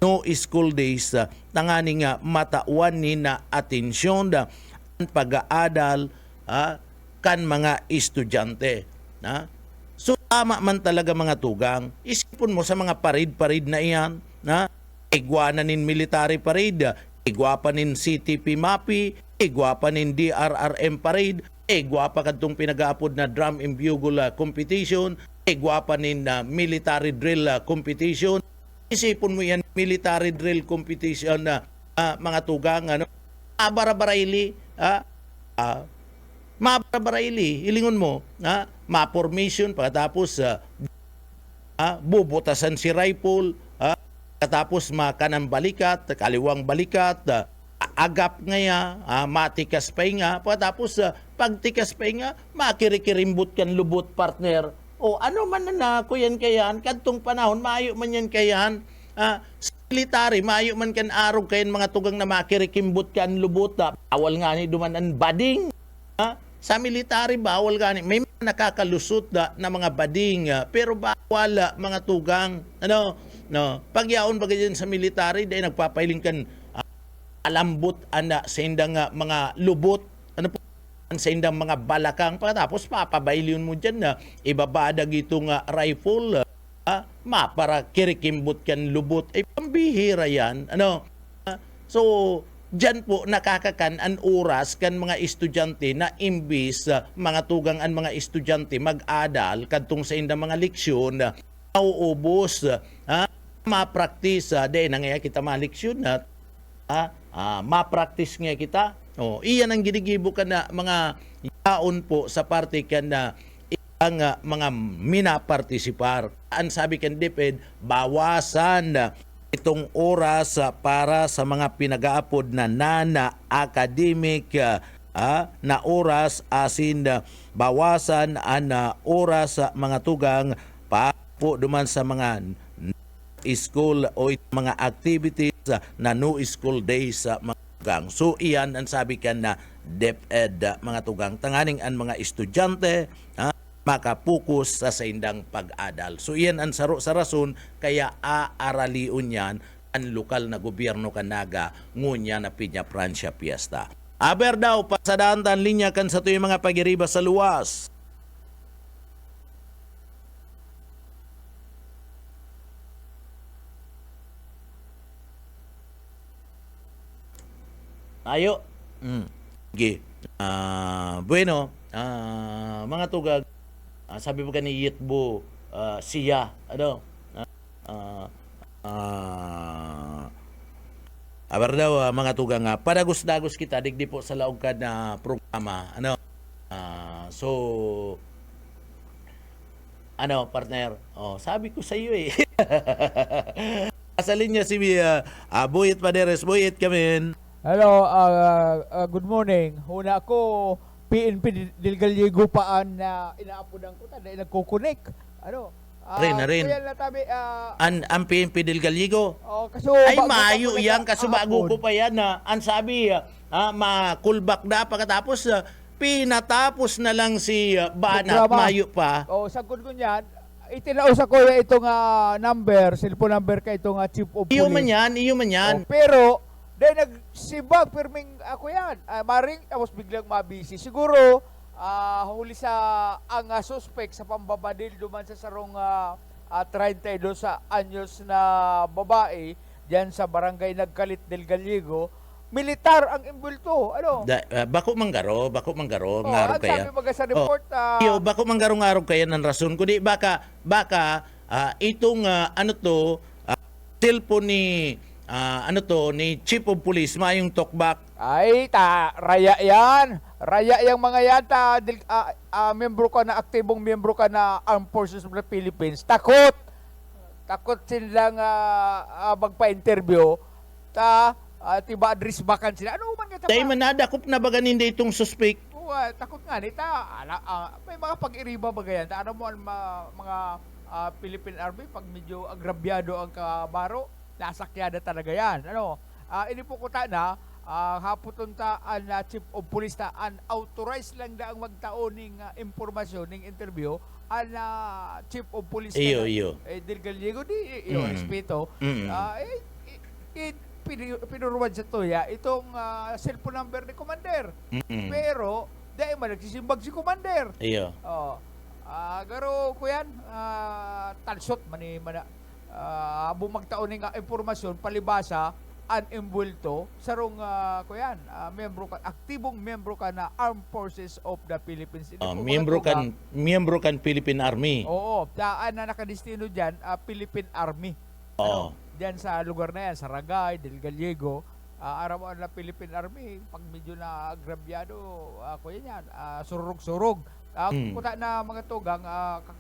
no school days tangani nga matawan ni na atensyon ang pag-aadal kan mga estudyante. So tama man talaga mga tugang. Isipon mo sa mga parade-parade na iyan, na igwanan nin military parade, igwapanin CTP MAPI, igwapanin DRRM parade, igwapa kadtong pinagaapod na drum and bugle competition, igwapanin na military drill competition. Isipon mo yan, military drill competition na mga tugang, ano, mabarabarayli, mabarabarayli, ilingon mo, ma-formation, pagkatapos bubutasan si rifle, katapos makanang balikat, kaliwang balikat, agap ngaya, matikas pa nga, pagkatapos pagtikas pa nga, makirikirimbot kan lubot partner. O ano man na kuyan kayan, kadtong panahon, maayo man yan kayan, sa military, maayo man kan arog kayan mga tugang na makirikimbot kan lubot, bawal nga ni duman ang bading. Sa military, bawal gani. May mga nakakalusot na mga bading, pero bawal mga tugang. Ano? No, pagyaon ba ganyan sa military, dahil nagpapailing kan alambot sa indang mga lubot, ano po, sa indang mga balakang, pagkatapos papabailyon mo dyan na ibabadag itong rifle, para kirikimbot kan lubot. Pambihira yan. Ano? So, diyan po nakakakan ang oras kan mga estudyante na imbis mga tugang ang mga estudyante mag-adal kadtong sa indang mga leksyon nauubos, ma-practice dahil nangaya kita mga leksyon na ma-practice nga kita. Iyan ang ginigibo ka na mga yaon po sa parte kan na ang mga minapartisipar. Ang sabi kan DepEd, bawasan itong oras para sa mga pinag-aapod na non-academic na oras, asin bawasan ang oras sa mga tugang para po duman sa mga school o mga activities na no school days sa mga tugang. So iyan ang sabi kan na DepEd mga tugang, tanganing ang mga estudyante makapokus sa indang pag-adal. So iyan ang saro sa rason kaya aaraliun yan ang lokal na gobyerno kanaga ngunya na Piña Francia Fiesta. Aber daw pasadaan tan linya kan sa tuyong mga pagiriba sa luwas. Ayo. Okay. Bueno, mga tugag, sabi mo ni Yitbo, siya, ano, aber daw mga tugang, padagos-dagos kita, digdi po sa laog ka na programa, ano, so, ano, partner, sabi ko sa iyo eh. Asalin niya si Buyit Paderes, Buyit kami. Hello, good morning. Una ako, PNP del Gallego paan na inaapunan ko, dahil nagkukunik. Ano? Rin. Kaya natabi, Ang PNP del Gallego? kaso, Ay, bago mayo ako yan, kaso bago nag-aapon. ko pa yan. Ang sabi, makulbak na, pagkatapos, pinatapos na lang si Banat, Programa. mayo pa. Sagod ko niyan, itinausa ko yung itong number, cellphone number ka itong chief of Iyo police. man yan. Pero, dahil nagsibag, pirming ako yan. Maring, tapos biglang mabisi. Siguro, huli sa ang suspect sa pambabadil duman sa sarong 32 sa anyos na babae diyan sa barangay Nagkalit del Gallego. Militar ang imbulto. Ano? Bako manggaro, ang ngarog kaya. sabi mga sa report, Iyo, bako manggaro-ngarog kaya ng rason. Kundi baka itong cellphone ni ni Chief of Police, mayong talkback. ay, raya yan. Raya yung mga yan. Membro ka na, aktibong membro ka na Armed Forces of the Philippines. Takot silang magpa-interview. Tiba address bakan sila. Ano man kita Dahil manadakop na ba ganin da itong suspect? takot nga nita. May mga pag-iriba ba ganyan? Ano mo ang mga Philippine Army pag medyo agrabyado ang kabaro, nasakyada talaga yan. Ano? Ini po ko na haputon ta ang Chief of Police ta unauthorized lang da ang magtaon ning impormasyon ning interview ang Chief of Police Iyo. del Gallego di respeto. Pinuruan sa tuya itong cellphone number ni Commander. Pero dahil man nagsisimbag si Commander. Iyo. Garo kuyan, talsot mani bumagtaon nga impormasyon palibasa unimbulto sarong kuyan, aktibong membro ka na Armed Forces of the Philippines. Hindi po miyembro kan Philippine Army. Oo, daan na nakadestino diyan, Philippine Army. Oo. Diyan sa lugar na yan, Saragay, Del Gallego, araw na Philippine Army, pag medyo na agrabyado, kuya yan, surug-surug. Kuta na mga tugang,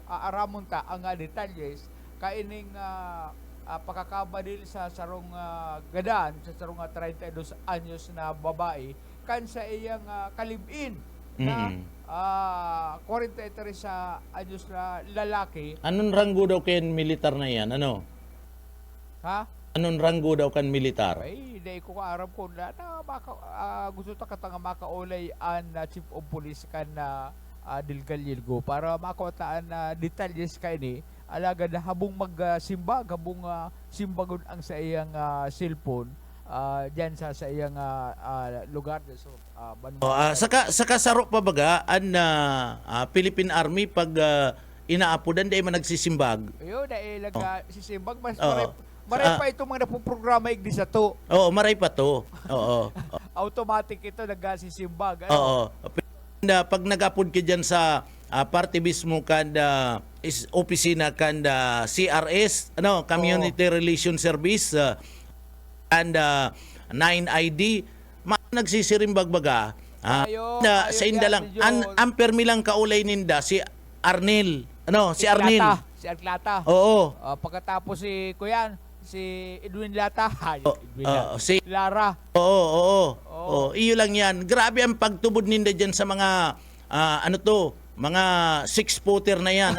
aramon ta ang detalles, kaining pakakabadil sa sarong gadaan, sa sarong 32 anyos na babae, kan sa iyang kalibin na 43 sa anyos na lalaki. Anong ranggo daw kayan militar na yan? Ano? Ha? Anong ranggo daw kan militar? Ay, hindi ko kaarap ko na gusto ta katang makaulay an Chief of Police kan na Del Gallego para makutaan na detalles kay ni alaga na habong magsimba, habong simbagon ang sa iyang cellphone diyan sa iyang lugar so Saka saro pa baga an Philippine Army pag inaapudan day man nagsisimbag. Ayun, dahil sisimbag mas Oo. maray pa itong mga napoprograma igdi sa to. Oo, maray pa to. Oo. Automatic ito nagsisimbag. Oo. Pag nag-apod ka dyan sa party mismo kanda opisina kanda CRS, Community Relation Service, and 9ID, nagsisirimbag baga. Sa inda lang, ang permi lang kaulay ninda si Arnel. Si Arnel. Si Arlata. Oo. Pagkatapos si Kuyan, si Edwin Lata. Si Lara. Oo. Iyo lang yan. Grabe ang pagtubod ninda dyan sa mga, mga 6-footer na yan.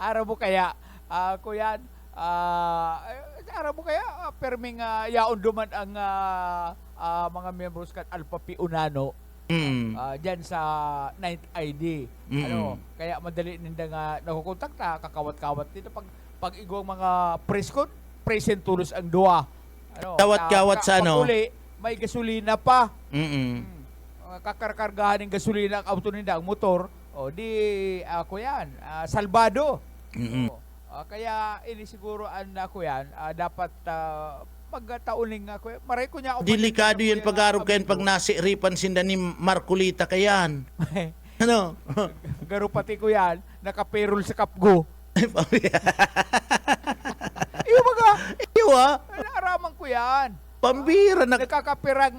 Araw mo kaya, Kuyan, araw mo kaya, perming yaon duman ang mga members kat Alpha Pi Unano. Diyan sa 9th ID. Kaya madali ninda nga nakukontakta, kakawat-kawat dito pag igong mga present tulos ang duwa. Kawat-kawat sa Pag-uli, may gasolina pa. Kakarkargahan ng gasolina ang auto ninda, ang motor. Ako yan, salbado. Kaya ini siguro ako yan, dapat pagtauling ako. Maray ko niya. Delikado yan pag-arog kayan pag nasiripan sinda ni Marcolita kayan. Garo pati ko yan, nakaperol sa kapgo. Iyo baga. Iyo Araman ko yan. Pambira na. Nakakapirang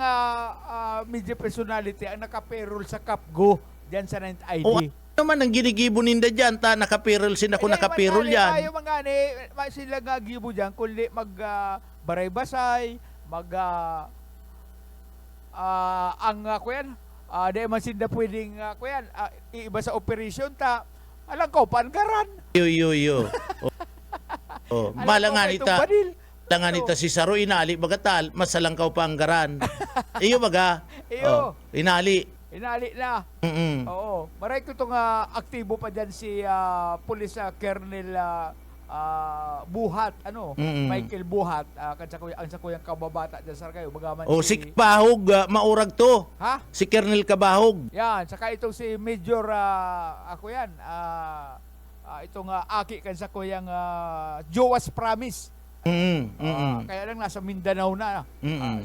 media personality ang nakaperol sa kapgo diyan sa 9th ID. Ano man ang ginigibo ninda dyan, nakapirol sinda ko nakapirol yan. Ayaw mga sila nga gibo dyan, kundi baray-basay, ang kuyan, di man sinda pwedeng kuyan, iiba sa operation ta, alam ko, paanggaran. Yo. Malangan ita si Saro inali bagatal, masalangkaw paanggaran. Iyo baga. Iyo. Inali na. Oo. Maray ko itong aktibo pa dyan si Police Colonel Buhat, Michael Buhat, ang sa kuyang kababata dyan sa kayo. Si Kabahog, maurag to. Ha? Si Colonel Kabahog. Yan, saka itong si Major, ako yan, itong aki kan sa kuyang Jowas Promise. Kaya lang nasa Mindanao na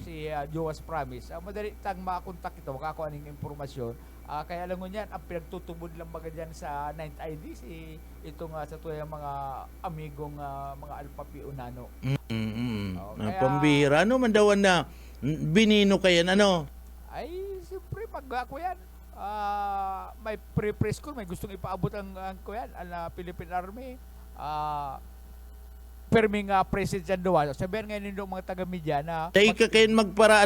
si Jowas Promise. Madali tang makontak ito, makakuha ng impormasyon. Kaya lang ngunyan, ang pinagtutubod lang baga dyan sa 9th ID si itong sa tuyang mga amigong mga Alpha Pi Unano. Pambira. Ano man daw na binino kayan, Ay, siyempre, pag ako yan, may pre-preschool, may gustong ipaabot ang kuyan, ang Philippine Army. Perming present dyan doon. Sabihan ngayon nito mga taga-media na... Dahil ka kayo magpara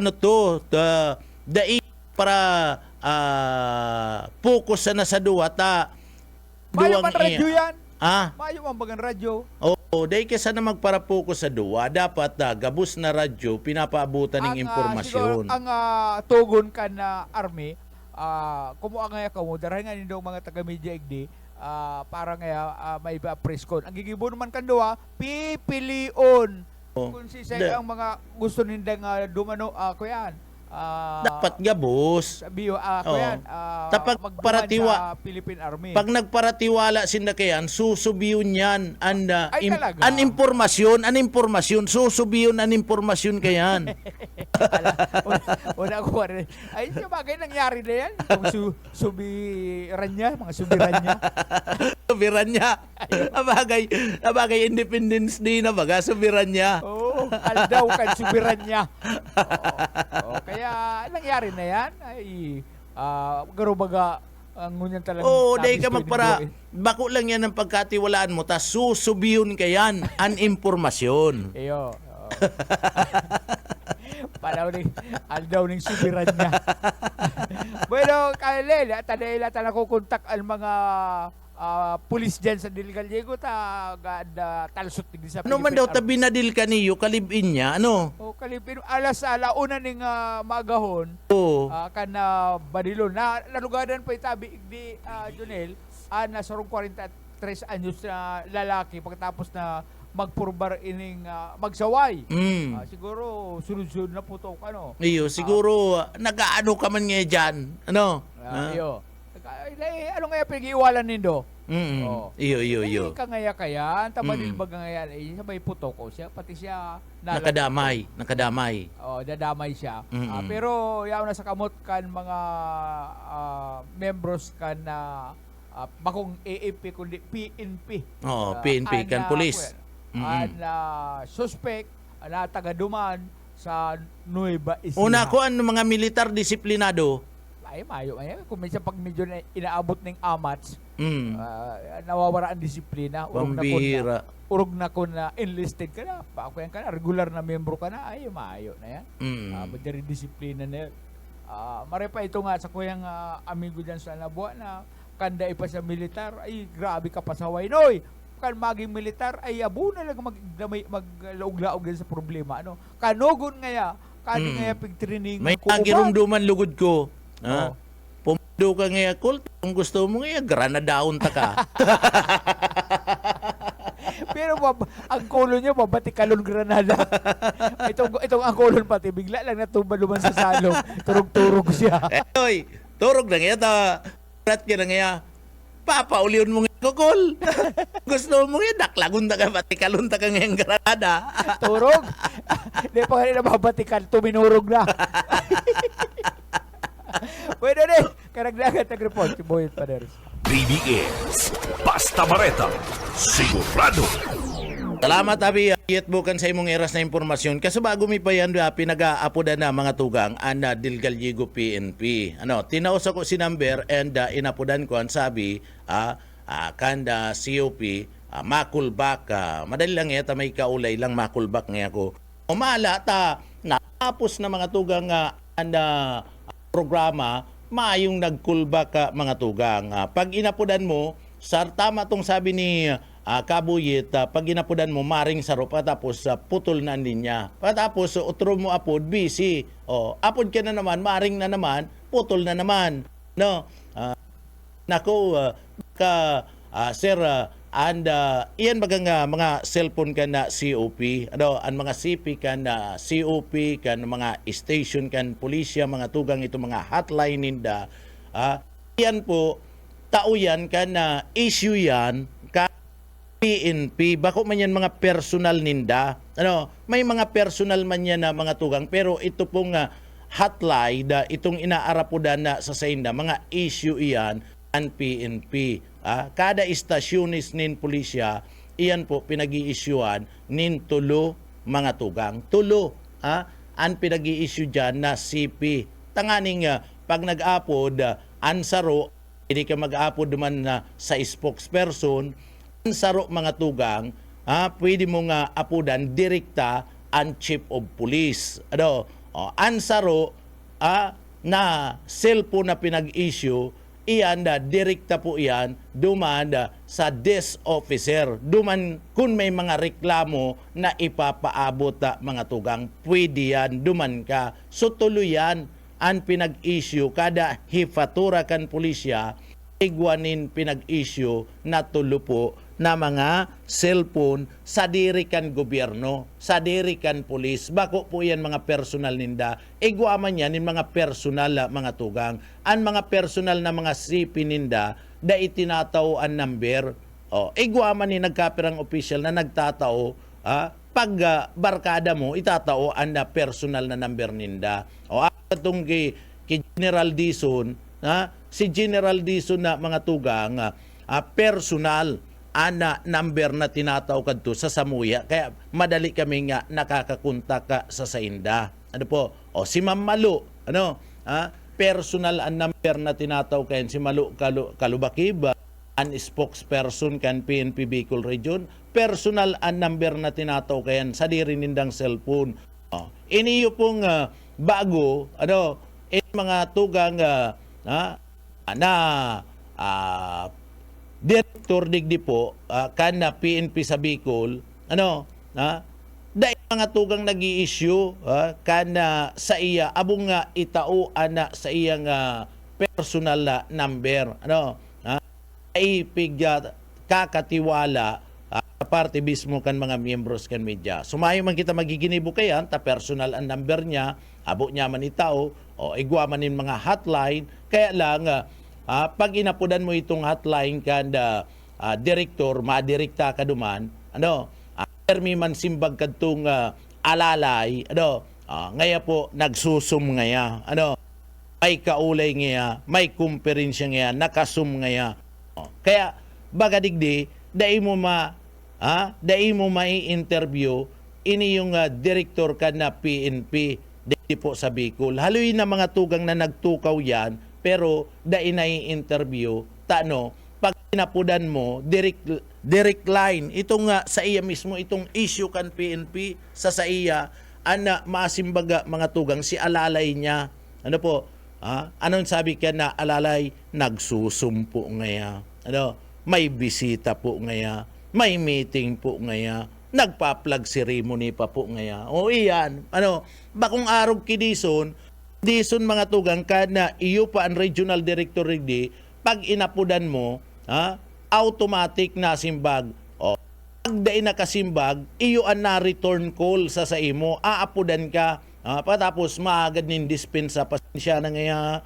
dahil para focus na sa duwa Mayo man radyo yan. Mayo man bagang radyo. Oo, dahil kesa na magpara-focus sa duwa, dapat gabus na radyo, pinapaabutan ng impormasyon. Siguro, ang tugon ka na army, kumuha nga ka mo, darahin nga nito mga taga-media igdi, para nga may press con. Ang gigibo naman kanduwa, pipilion. Kung si ang mga gusto nindang dumano, ako yan, Dapat nga, boss. Sabi ako Oo. yan, Tapag magduman paratiwa- sa Philippine Army. Pag nagparatiwala sinda kayan, susubiyon yan Ay, talaga? an impormasyon, susubiyon an impormasyon kayan. Una ko rin. Ay, yung bagay nangyari na yan. Yung subiran niya, mga subiran niya. Subiran niya. Abagay Independence Day na baga, subiran niya. Oo, aldaw kan subiran niya. Oo, kaya nangyari na yan. Ay, garo baga, ang ngunyan talaga. Oo, dahil ka magpara. Bako lang yan ang pagkatiwalaan mo, tas susubiyon kayan an impormasyon. Iyo. Aldaw ning subiran niya. Bueno, kailin, tadayla talaga kontak ang mga pulis dyan sa Dilgaliego talsot din sa Ano man daw tabi na dil ka niyo, kalibin niya, ano? O kalipin alas alauna ning magahon Oo. kan Badilon na nalugadan pa itabi di Junel na sarong 43 anyos na lalaki pagkatapos na magpurbar ining magsaway. Siguro sunod-sunod na putok ano. Iyo, siguro nagaano ka man nga dyan, ano? Iyo. Ano nga pinag-iwalan nindo? Oo. Iyo. Hindi ka ngaya kaya, ang tabalil baga ngaya, sabay putok ko siya, pati siya Nakadamay. dadamay siya. Pero yaw na sa kamot kan mga members kan na bakong AAP kundi PNP. Oo, PNP kan police. Suspect na taga-duman sa Nueva Ecija. Una ko ang mga militar disiplinado. Ay, mayo. Kung minsan pag medyo inaabot ng amats, Mm. nawawala ang disiplina. Pambihira. Urog na ko na enlisted ka na. Ako yan ka na. Regular na membro ka na. Ay, mayo na yan. Madari disiplina na yan. Marepa ito nga sa kuyang amigo dyan sa Nabuwa na kanda pa sa militar. Ay, grabe ka pa sa Waynoy. Kan maging militar ay abo na lang maglaog-laog din sa problema. Ano? Kanugon ngaya. Kani ngaya pagtrining. May nagirumduman lugod ko. Oo. Pumado ka nga Colt. Kung gusto mo nga, granadaon ta ka. Pero ang kolon niya, mabatikalon Granada. itong ang kolon pati, bigla lang natumba luman sa salong. Turog-turog siya. Oy, turog na nga ta. Rat ka na nga. Papaulion mo nga kukul. Gusto mo nga, daklagon ta ka, batikalon ta ka nga yung Granada. Turog. Hindi pa kanina mabatikal, tuminurog na. Pwede rin. Karagdagan nag-report si Boyet Paderos. BBS Basta Bareta, sigurado. Salamat abi ayat bukan sa imong eras na impormasyon kasi bago mi pa yan pinag-aapoda na mga tugang ana Dilgaliego PNP. Ano, tinaos ako si number and inapodan ko ang sabi kanda COP makulbak madali lang yata may kaulay lang makulbak nga ako. Umala ta natapos na mga tugang anda programa maayong nagkulbak mga tugang. Pag inapodan mo sa tama tong sabi ni Kabuyit, pag inapodan mo, maring saro, patapos putol na ang linya. Patapos, utro mo apod, busy. Apod ka na naman, maring na naman, putol na naman. No? Nako, sir, and iyan bagang mga cellphone ka na COP, ano, ang mga CP ka na COP, kan mga station kan pulisya, mga tugang ito, mga hotline ninda. Iyan po, tao yan ka na issue yan, PNP, bako man yan mga personal ninda. Ano, may mga personal man yan na mga tugang, pero ito pong hotline, itong inaarapudan na sa sainda, mga issue iyan, ang PNP. Kada istasyonis nin pulisya, iyan po pinag-i-issuean nin tulo mga tugang. Tulo, ang pinag-i-issue dyan na CP. Tanganing pag nag-apod, ansaro, hindi ka mag-apod naman sa spokesperson, saro mga tugang, pwede mo nga apudan direkta ang chief of police. Ano, ansaro na cellphone na pinag-issue, iyan direkta po iyan duman sa desk officer. Duman kung may mga reklamo na ipapaabot mga tugang, pwede yan, duman ka. So tuloy yan ang pinag-issue kada hifatura kan pulisya igwanin pinag-issue na tulo po na mga cellphone sa diri kan gobyerno, sa diri kan pulis. Bako po yan mga personal ninda. Iguaman yan in mga personal mga tugang. Ang mga personal na mga CP ninda da itinatao ang number. Iguaman ni nagkapirang official na nagtatao pag barkada mo, itatao ang personal na number ninda. Atong kay General Dizon, si General Dizon na mga tugang, personal ana number na tinataw kadto sa Samuya, kaya madali kami nga nakakakontak sa Sainda. Ano po? Si Ma'am Malu, personal ang number na tinataw kayan si Malu Kalubakib, an spokesperson kan PNP Bicol Region, personal ang number na tinataw kayan sa diri nindang cellphone. Iniyo pong bago mga tugang Direktor digdi po kan PNP sa Bicol dahil mga tugang nag-i-issue kan sa iya abong itao ana sa iyang personal number ay kakatiwala parte mismo kan mga miyembros kan media. Sumayo man kita magiginibo kayan ta personal ang number niya, abo niya man itao igwa man in mga hotline, kaya lang pag inapudan mo itong hotline kan direktor, madirekta ka duman, permi man simbag kadtong alalay, ngaya po nagsusum ngaya, may kaulay ngaya, may kumperensya ngaya, nakasum ngaya. Kaya baga digdi, dai mo mai-interview ini yung direktor ka na PNP di po sa Bicol. Haluin na mga tugang na nagtukaw yan, pero dai na-interview, pag inapudan mo, direct line, itong sa iya mismo, itong issue kan PNP sa iya, maasimbaga mga tugang, si alalay niya, anong sabi ka na alalay, nagsusumpo ngaya, may bisita po ngaya, may meeting po ngaya, nagpa-plug ceremony pa po ngaya. Iyan, bakong arog kidison, Dison mga tugang ka na iyo pa ang regional director rigdi, pag inapudan mo, automatic na simbag. Pag dai nakasimbag, iyo ang na-return call sa imo, aapudan ka, patapos maagad nin dispensa, pasensya na ngaya,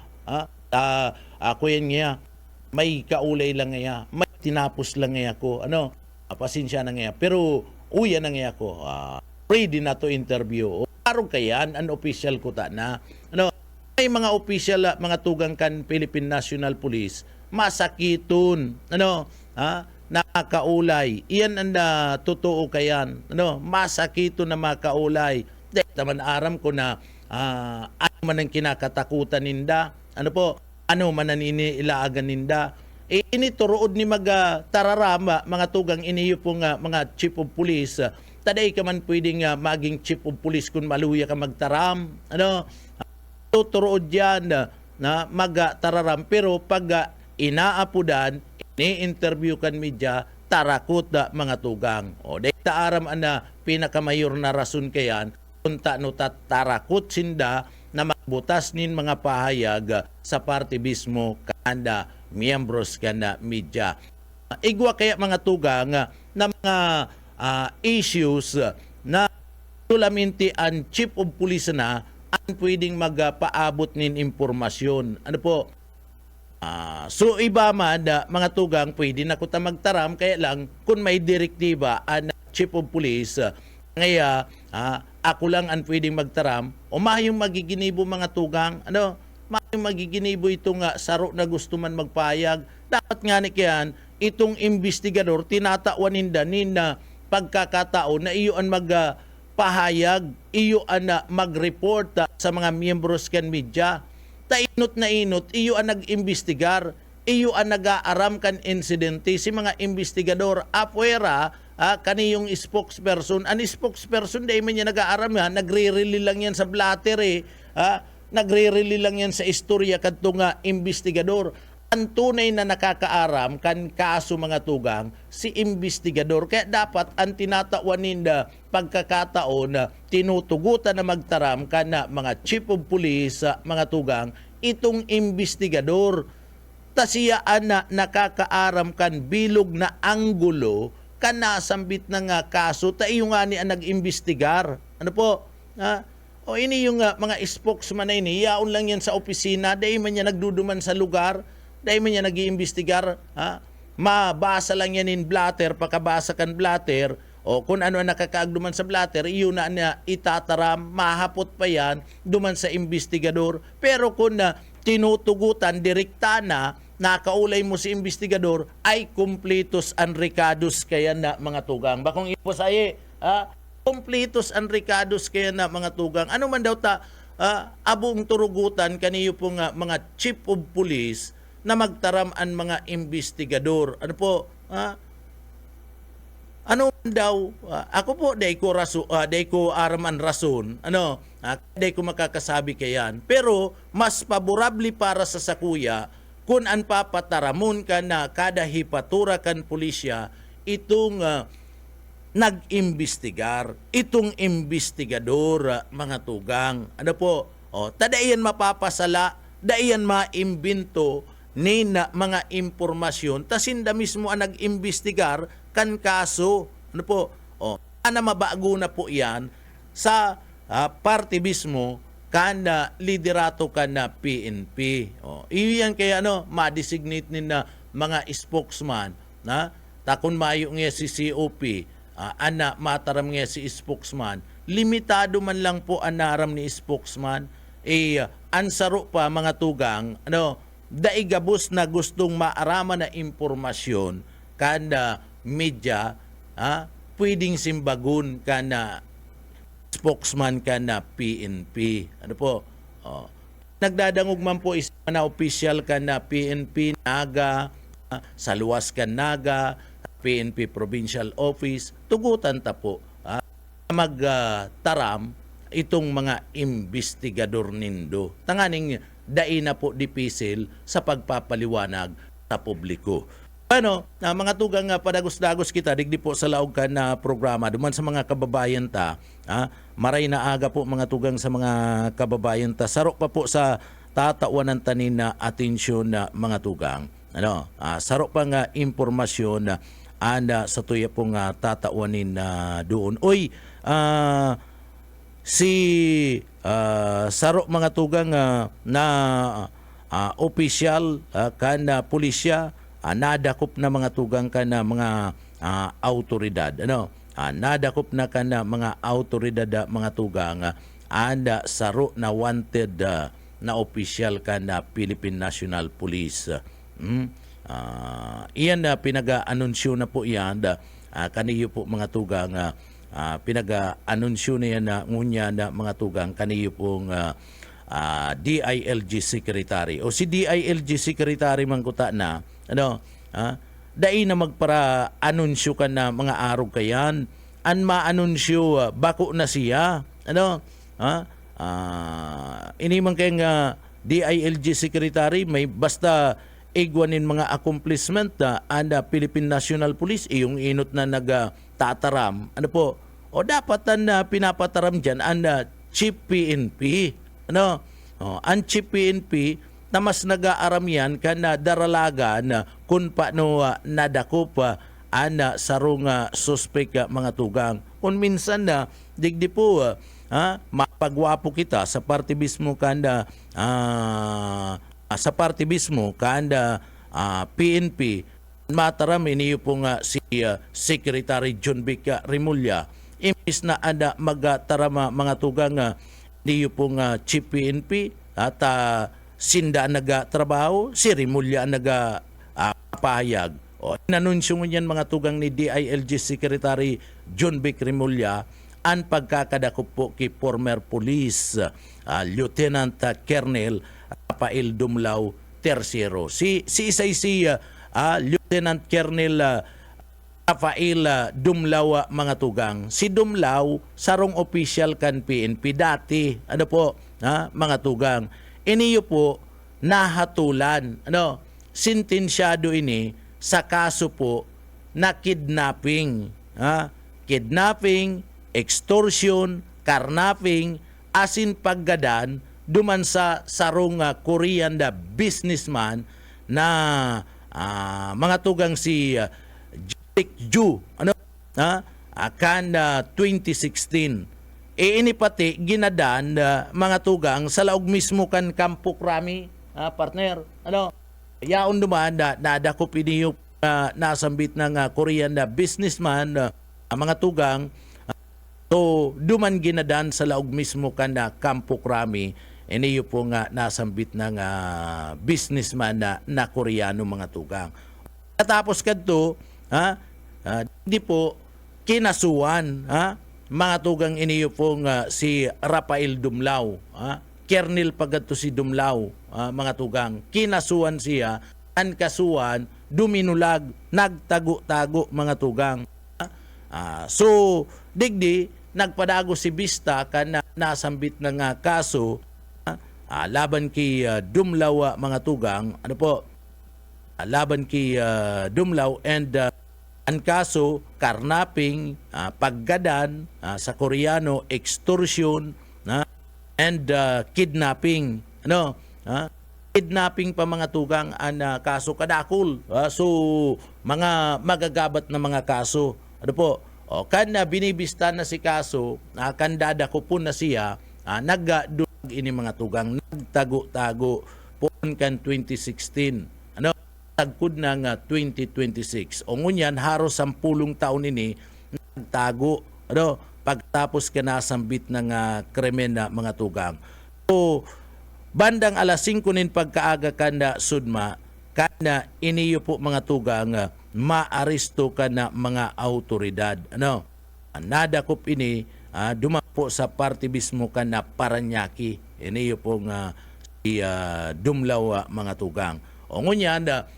ako yan ngaya, may kaulay lang ngaya, may tinapos lang ngaya ko, pasensya na ngaya, pero uya na ngaya ko, ready na to interview. Parang kayan, an official ko ta na, may mga official, mga tugang kan Philippine National Police, masakiton, nakakaulay. Iyan ang totoo kayan, masakiton na makaulay. Dahil naman aram ko na, ano man ang kinakatakutan ninda, ano man ang iniilaagan ninda. Ini turood ni tararama, mga tugang iniyo pong mga chief of police, taday ka man pwedeng maging chief of police kung maluya ka magtaram. Tuturood yan na magtararam. Pero pag inaapudan, ini-interview kan media, tarakot mga tugang. Dahil taaram pinakamayor na rason kayan, kunta no tarakot sinda na magbutas nin mga pahayag sa parte mismo kanda miyembros kanda media. Igwa kaya mga tugang na mga issues na sulaminti ang chief of police na ang pwedeng magpaabot nin impormasyon. So iba man mga tugang pwede na kuta magtaram, kaya lang kung may direktiba ang chief of police ngaya ako lang ang pwedeng magtaram o mayong magiginibo mga tugang, mayong magiginibo itong saro na gusto man magpayag. Dapat nga ni kiyan itong investigador tinatauanin danin na pagkakatao na iyo ang magpahayag, iyo ang mag-report sa mga miyembros kan media. Tainot na inot, iyo ang nag-imbestigar, iyo ang nag-aaram kan insidente. Si mga investigador apuera, kaniyong spokesperson, ang spokesperson dahil man niya nag-aaram yan, nagre-rely lang yan sa blatter nagre-rely lang yan sa istorya kadtong investigador. Ang tunay na nakakaaram kan kaso mga tugang, si investigador. Kaya dapat ang tinatauanin na pagkakataon na tinutugutan na magtaram kan mga chief of police, mga tugang, itong investigador. tasiyaan na nakakaaram kan bilog na anggulo kanasambit na nga kaso ta iyo nga ni ang nag-imbestigar. Ano po? Ha? O ini yung mga spokesman na ini, yaon lang yan sa opisina, dahil man niya nagduduman sa lugar, dahil man niya nag-iimbestigar, ha? Mabasa lang yan in blatter, pakabasa kan blatter, o kung ano ang nakakaagduman sa blatter, iyon na niya itataram, mahapot pa yan, duman sa imbestigador. Pero kung tinutugutan, direkta na, nakaulay mo si imbestigador, ay completos unrecados kaya na mga tugang. Bakong ipo sa ha? Completos unrecados kaya na mga tugang. Ano man daw ta, abong turugutan kaniyo po nga mga chief of police na magtaram ang mga imbestigador. Ano po? Ano man daw, ako po, day ko araman rason, day ko makakasabi kayan. Pero, mas paborabli para sa sakuya, kung an papataramon ka na kada hipatura kan pulisya, itong nag-imbestigar, itong imbestigador, mga tugang. Ano po? Tadaiyan mapapasala, daiyan maimbento ni na mga impormasyon, tasinda mismo ang nag-imbestigar kan kaso. Ano po? Ana mabago na po yan sa party mismo kana liderato kana PNP. Iyan kaya ma-designate ni na mga spokesman na takon mayo nga si COP, ana mataram nga si spokesman, limitado man lang po ang naram ni spokesman, ansaro pa mga tugang, daigabos na gustong maarama na impormasyon kana media, pwedeng simbagun kana spokesman ka na PNP. Ano po? Nagdadangog man po na official ka na PNP Naga, sa luwas ka Naga, PNP Provincial Office, tugutan ta po magtaram itong mga imbestigador nindo. Tanganing dai na po dipisil sa pagpapaliwanag sa publiko. Mga tugang padagos-dagos kita, digdi po sa laog ka na programa, duman sa mga kababayan ta, maray na aga po mga tugang sa mga kababayan ta, sarok pa po sa tatawanan tanin na atensyon na mga tugang. Sarok pa nga impormasyon na sa tuya po nga tatawanin na doon. Si sarok mga tugang na opisyal kana pulisya, nadakop na mga tugang ka na mga autoridad. Nadakop na ka na mga autoridad mga tugang, anda saro na wanted na opisyal ka na Philippine National Police. Iyan na pinag-anunsyo na po yan, kaniyo po mga tugang, pinag-anunsyo na yan na ngunya na mga tugang, kaniyo pong DILG Secretary. O si DILG Secretary mangkuta na, dai na magpara anunsyo ka na mga araw kayan, an maanunsyo bako na siya. Ini man kayong DILG Secretary, may basta igwanin mga accomplishment anda Philippine National Police, iyong inot na nagtataram. Ano po? O dapat na pinapataram dyan anda Chief PNP. Ang Chief PNP na mas nag-aaram yan kana daralaga na kung paano nadakop ana sarong suspect mga tugang. Kung minsan digdi po mapagwapo kita sa party mismo kanda PNP, mataram iniyo po nga si Secretary John Vic Remulla, imbis na ada magtarama mga tugang iniyo po nga Chief PNP at sinda nagatrabaho, si Remulla nagapahayag. Inanunsyo niyan mga tugang ni DILG Secretary John Vic Remulla ang pagkakadakop po kay former police Lieutenant Colonel Rafael Dumlao Tercero. Si Lieutenant Colonel Rafael Dumlao mga tugang. Si Dumlao sarong official kan PNP dati. Mga tugang. Iniyo po nahatulan, sentensyado ini sa kaso po na kidnapping, kidnapping, extortion, carnapping, asin paggadan duman sa sarong Korean businessman na mga tugang si Jake Ju akan 2016 ini pati ginadan mga tugang sa laog mismo kan Kampo Krami partner yaon duman nadakop ini nasambit ng Korean businessman mga tugang so duman ginadan sa laog mismo kan Kampo Krami ini po nga nasambit ng businessman na Koreano mga tugang. Tapos kadto di po kinasuan mga tugang iniyo pong si Rafael Dumlao Kernel pagadto si Dumlao mga tugang kinasuan siya an kasuan duminulag nagtago-tago mga tugang so digdi nagpadago si Vista kan nasambit ng kaso laban kay Dumlao mga tugang laban kay Dumlao and ang kaso karnaping paggadan sa Koreano extortion and kidnapping kidnapping pa mga tugang ang kaso kadakol so mga magagabat na mga kaso kan binibista na si kaso kandada ko po na siya nagdulag ini mga tugang nagtago-tago po kan 2016 tagkod ng 2026 o ngunyan haros 10 taon ini nagtago pagtapos ka nasambit ng krimen na mga tugang so bandang alas 5 nin pagkaaga kanda sudma kana iniyo po mga tugang maaresto ka na mga autoridad nadakop ini dumapo sa party mismo ka na Paranaque iniyo po si Dumlao mga tugang o ngunyan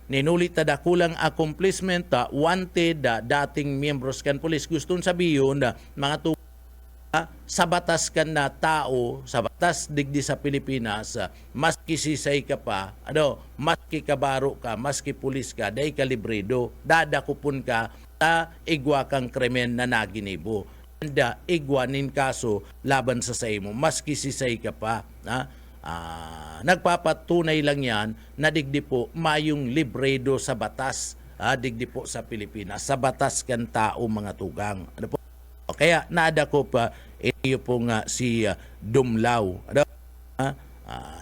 ninulit na kulang accomplishment wanted dating miyembros kan pulis gustong sabihin mga tugang sa batas kan na tao sa batas digdi sa Pilipinas maski sisay ka pa maski kabaro ka maski pulis ka day kalibredo dadakupon ka igwa kang krimen na naginibo igwanin kaso laban sa mo maski sisay ka pa nagpapatunay lang yan na digdi po mayong libredo sa batas digdi po sa Pilipinas sa batas kan tao mga tugang kaya nadakop iyo po nga si Dumlao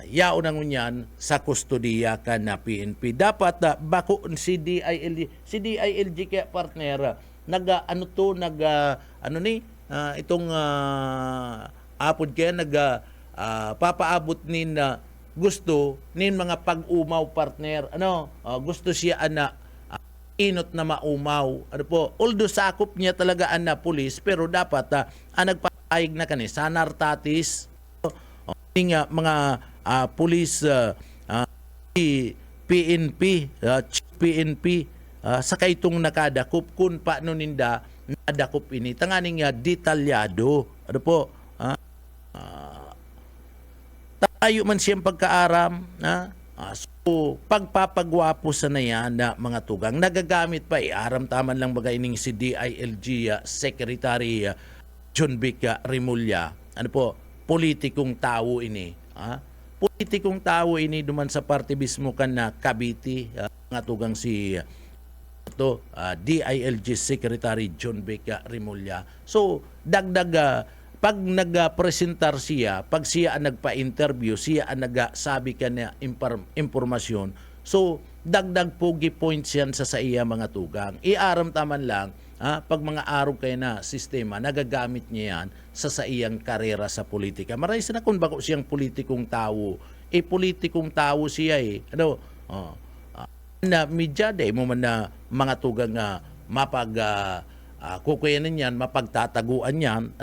yao na ngunyan sa kustodiya ka na PNP dapat bako si DILG kaya partner itong apod kaya papaabot nin gusto nin mga pag-umaw partner gusto siya inot na maumaw although sakop niya talaga na pulis pero dapat nagpapayag na kani sa nartatis mga pulis PNP sa kaitong nakadakop kung paano ninda nadakop ini tanganing detalyado tayo man siyang pagkaaram so pagpapagwapo sa na yan na mga tugang nagagamit pa aram taman lang bagay ning si DILG Secretary John Vic Remulla politikong tao ini politikong tao ini duman sa party mismo kan na Cavite mga tugang si DILG Secretary John Vic Remulla so dagdag pag nagpresentar siya, pag siya ang nagpa-interview, siya ang nagsabi ka na impormasyon, so dagdag pogi points yan sa iya mga tugang. Iaram taman lang, pag mga araw kayo na sistema, nagagamit niya yan sa iyang karera sa politika. Maray na kung bako siyang politikong tao, politikong tao siya na media day mo man na mga tugang kukuyanin yan, mapagtataguan yan,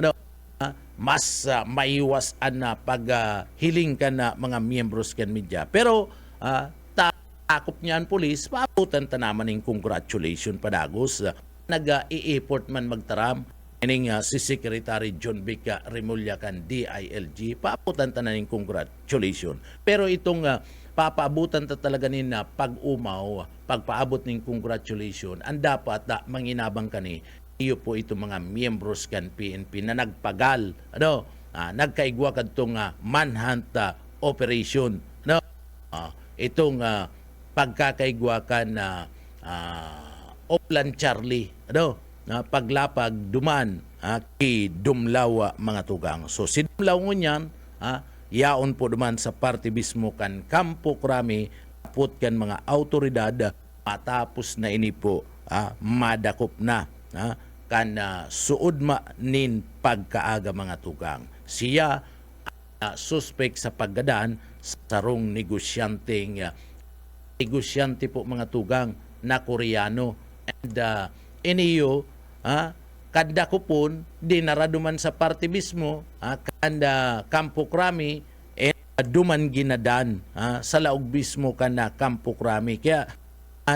mas maiwasan na paghiling ka na mga miyembros kan media. Pero takop niyan pulis, paabutan ta naman ng congratulation padagos. Nag-i-effort man magtaram. Ining si Secretary John Vic Remulla kan DILG, paabutan ta na ng congratulation. Pero itong papaabutan ta talaga nin na pag-umaw, pagpaabot ng congratulation, ang dapat manginabang kani iyo po itong mga miyembros kan PNP na nagpagal nagkaigwa kadtong manhunt operation itong pagkakaigwakan na Oplan Charlie, na paglapag duman kay Dumlaw mga tugang. So si Dumlaw ngunyan, yaon po duman sa party mismo kan Kampo Krami, put kan mga autoridad, matapos na ini po madakop na kan suod nin pagkaaga mga tugang. Siya suspect sa paggadaan sa sarong negosyante po mga tugang na Koreano. And iniyo, kanda ko po, dinaraduman sa party mismo, kanda Kampo Krami, duman ginadan sa laog mismo kana Kampo Krami. Kaya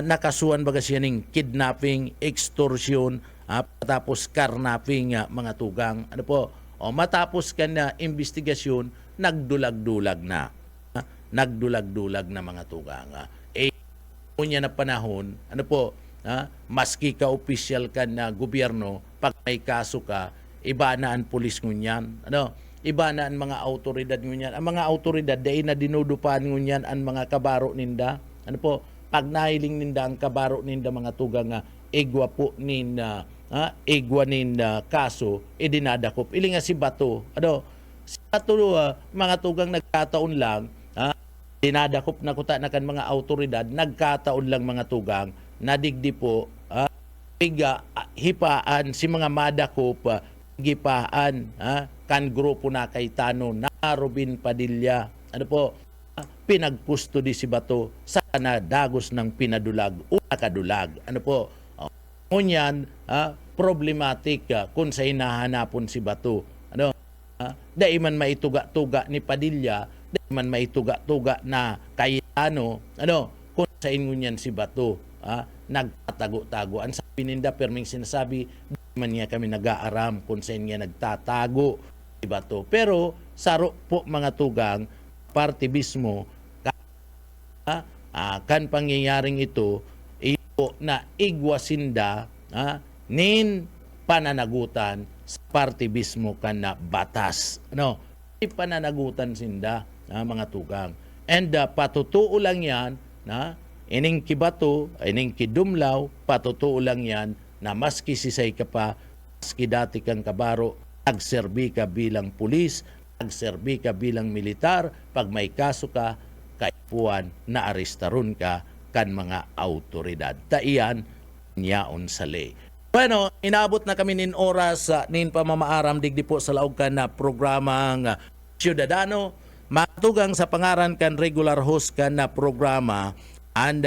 nakasuhan baga siya ng kidnapping, extortion, tapos carnapping mga tugang. Ano po? Matapos kana investigasyon, nagdulag-dulag na. Nagdulag-dulag na mga tugang. Unya na panahon, ano po, maski ka opisyal ka na gobyerno, pag may kaso ka, iba na ang pulis ngunyan. Iba na ang mga autoridad ngunyan. Ang mga autoridad, dahil na dinudupan ngunyan ang mga kabaro ninda. Ano po, pag nahiling ninda ang kabaro ninda mga tugang igwa po ninda, igwa ninda kaso, dinadakop. Ili nga si Bato. Si Bato, mga tugang nagkataon lang, dinadakop na kuta na kan mga autoridad, nagkataon lang mga tugang, nadigdi po, hipaan si mga madakop, higipaan, kan grupo na Cayetano, na Robin Padilla, pinagkusto di si Bato, sana dagos ng pinadulag o nakadulag. Ngunyan, problematic kung sa hinahanapon si Bato. Dahil man maituga-tuga ni Padilla, dahil man maituga-tuga na Cayetano, kung sa ngunyan si Bato, nagtatago-tago. Ang sabi ninda, perming sinasabi, di man niya kami nag-aaram kung sa niya nagtatago si Bato. Pero, saro po mga tugang, party mismo, kan pangyayaring ito, na igwasinda nin pananagutan sa party mismo kan na batas. Pananagutan sinda mga tugang. And patutuo lang yan na ining kibato, ining kidumlaw, patutuo lang yan na maski sisay ka pa, maski dati kang kabaro, nagserbi ka bilang pulis, nagserbi ka bilang militar, pag may kaso ka, kaipuan na arestarun ka kan mga autoridad. Taiyan, nyaon sa ley. Bueno, inabot na kami nin oras nin pamamaaram digdi po sa laog kan na programang Ciudadano. Matugang sa pangaran kan regular host kan na programa and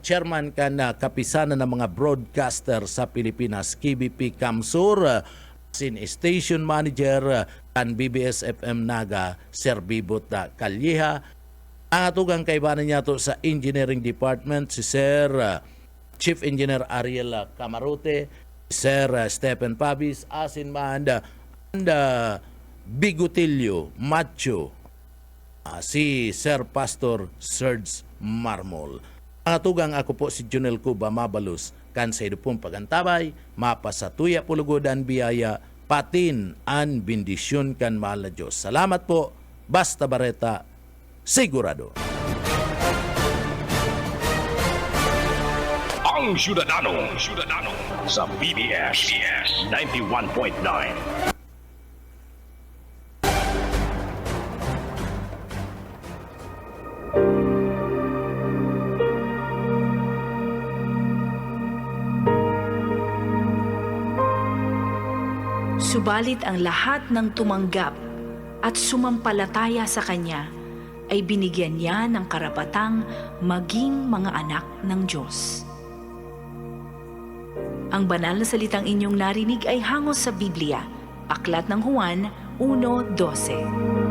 chairman kan na kapisanan ng mga broadcaster sa Pilipinas, KBP Kamsur, sin station manager kan BBS FM Naga, Sir Bibot Calleja. Ang atugang kaibanan niya to sa engineering department, si Sir Chief Engineer Ariel Camarote, Sir Stephen Pabis, asin man and Bigotilio Macho, si Sir Pastor Serge Marmol. Ang atugang ako po si Junel Cuba Mabalus, kan sa idupong pagantabay, mapasatuya pulugodan biyaya, patin an bendisyon kan mahal na Diyos. Salamat po, Basta Barreta, sigurado. Ang Ciudadano sa BBS 91.9. Subalit ang lahat ng tumanggap at sumampalataya sa Kanya ay binigyan niya ng karapatang maging mga anak ng Diyos. Ang banal na salitang inyong narinig ay hangos sa Biblia, Aklat ng Juan 1:12.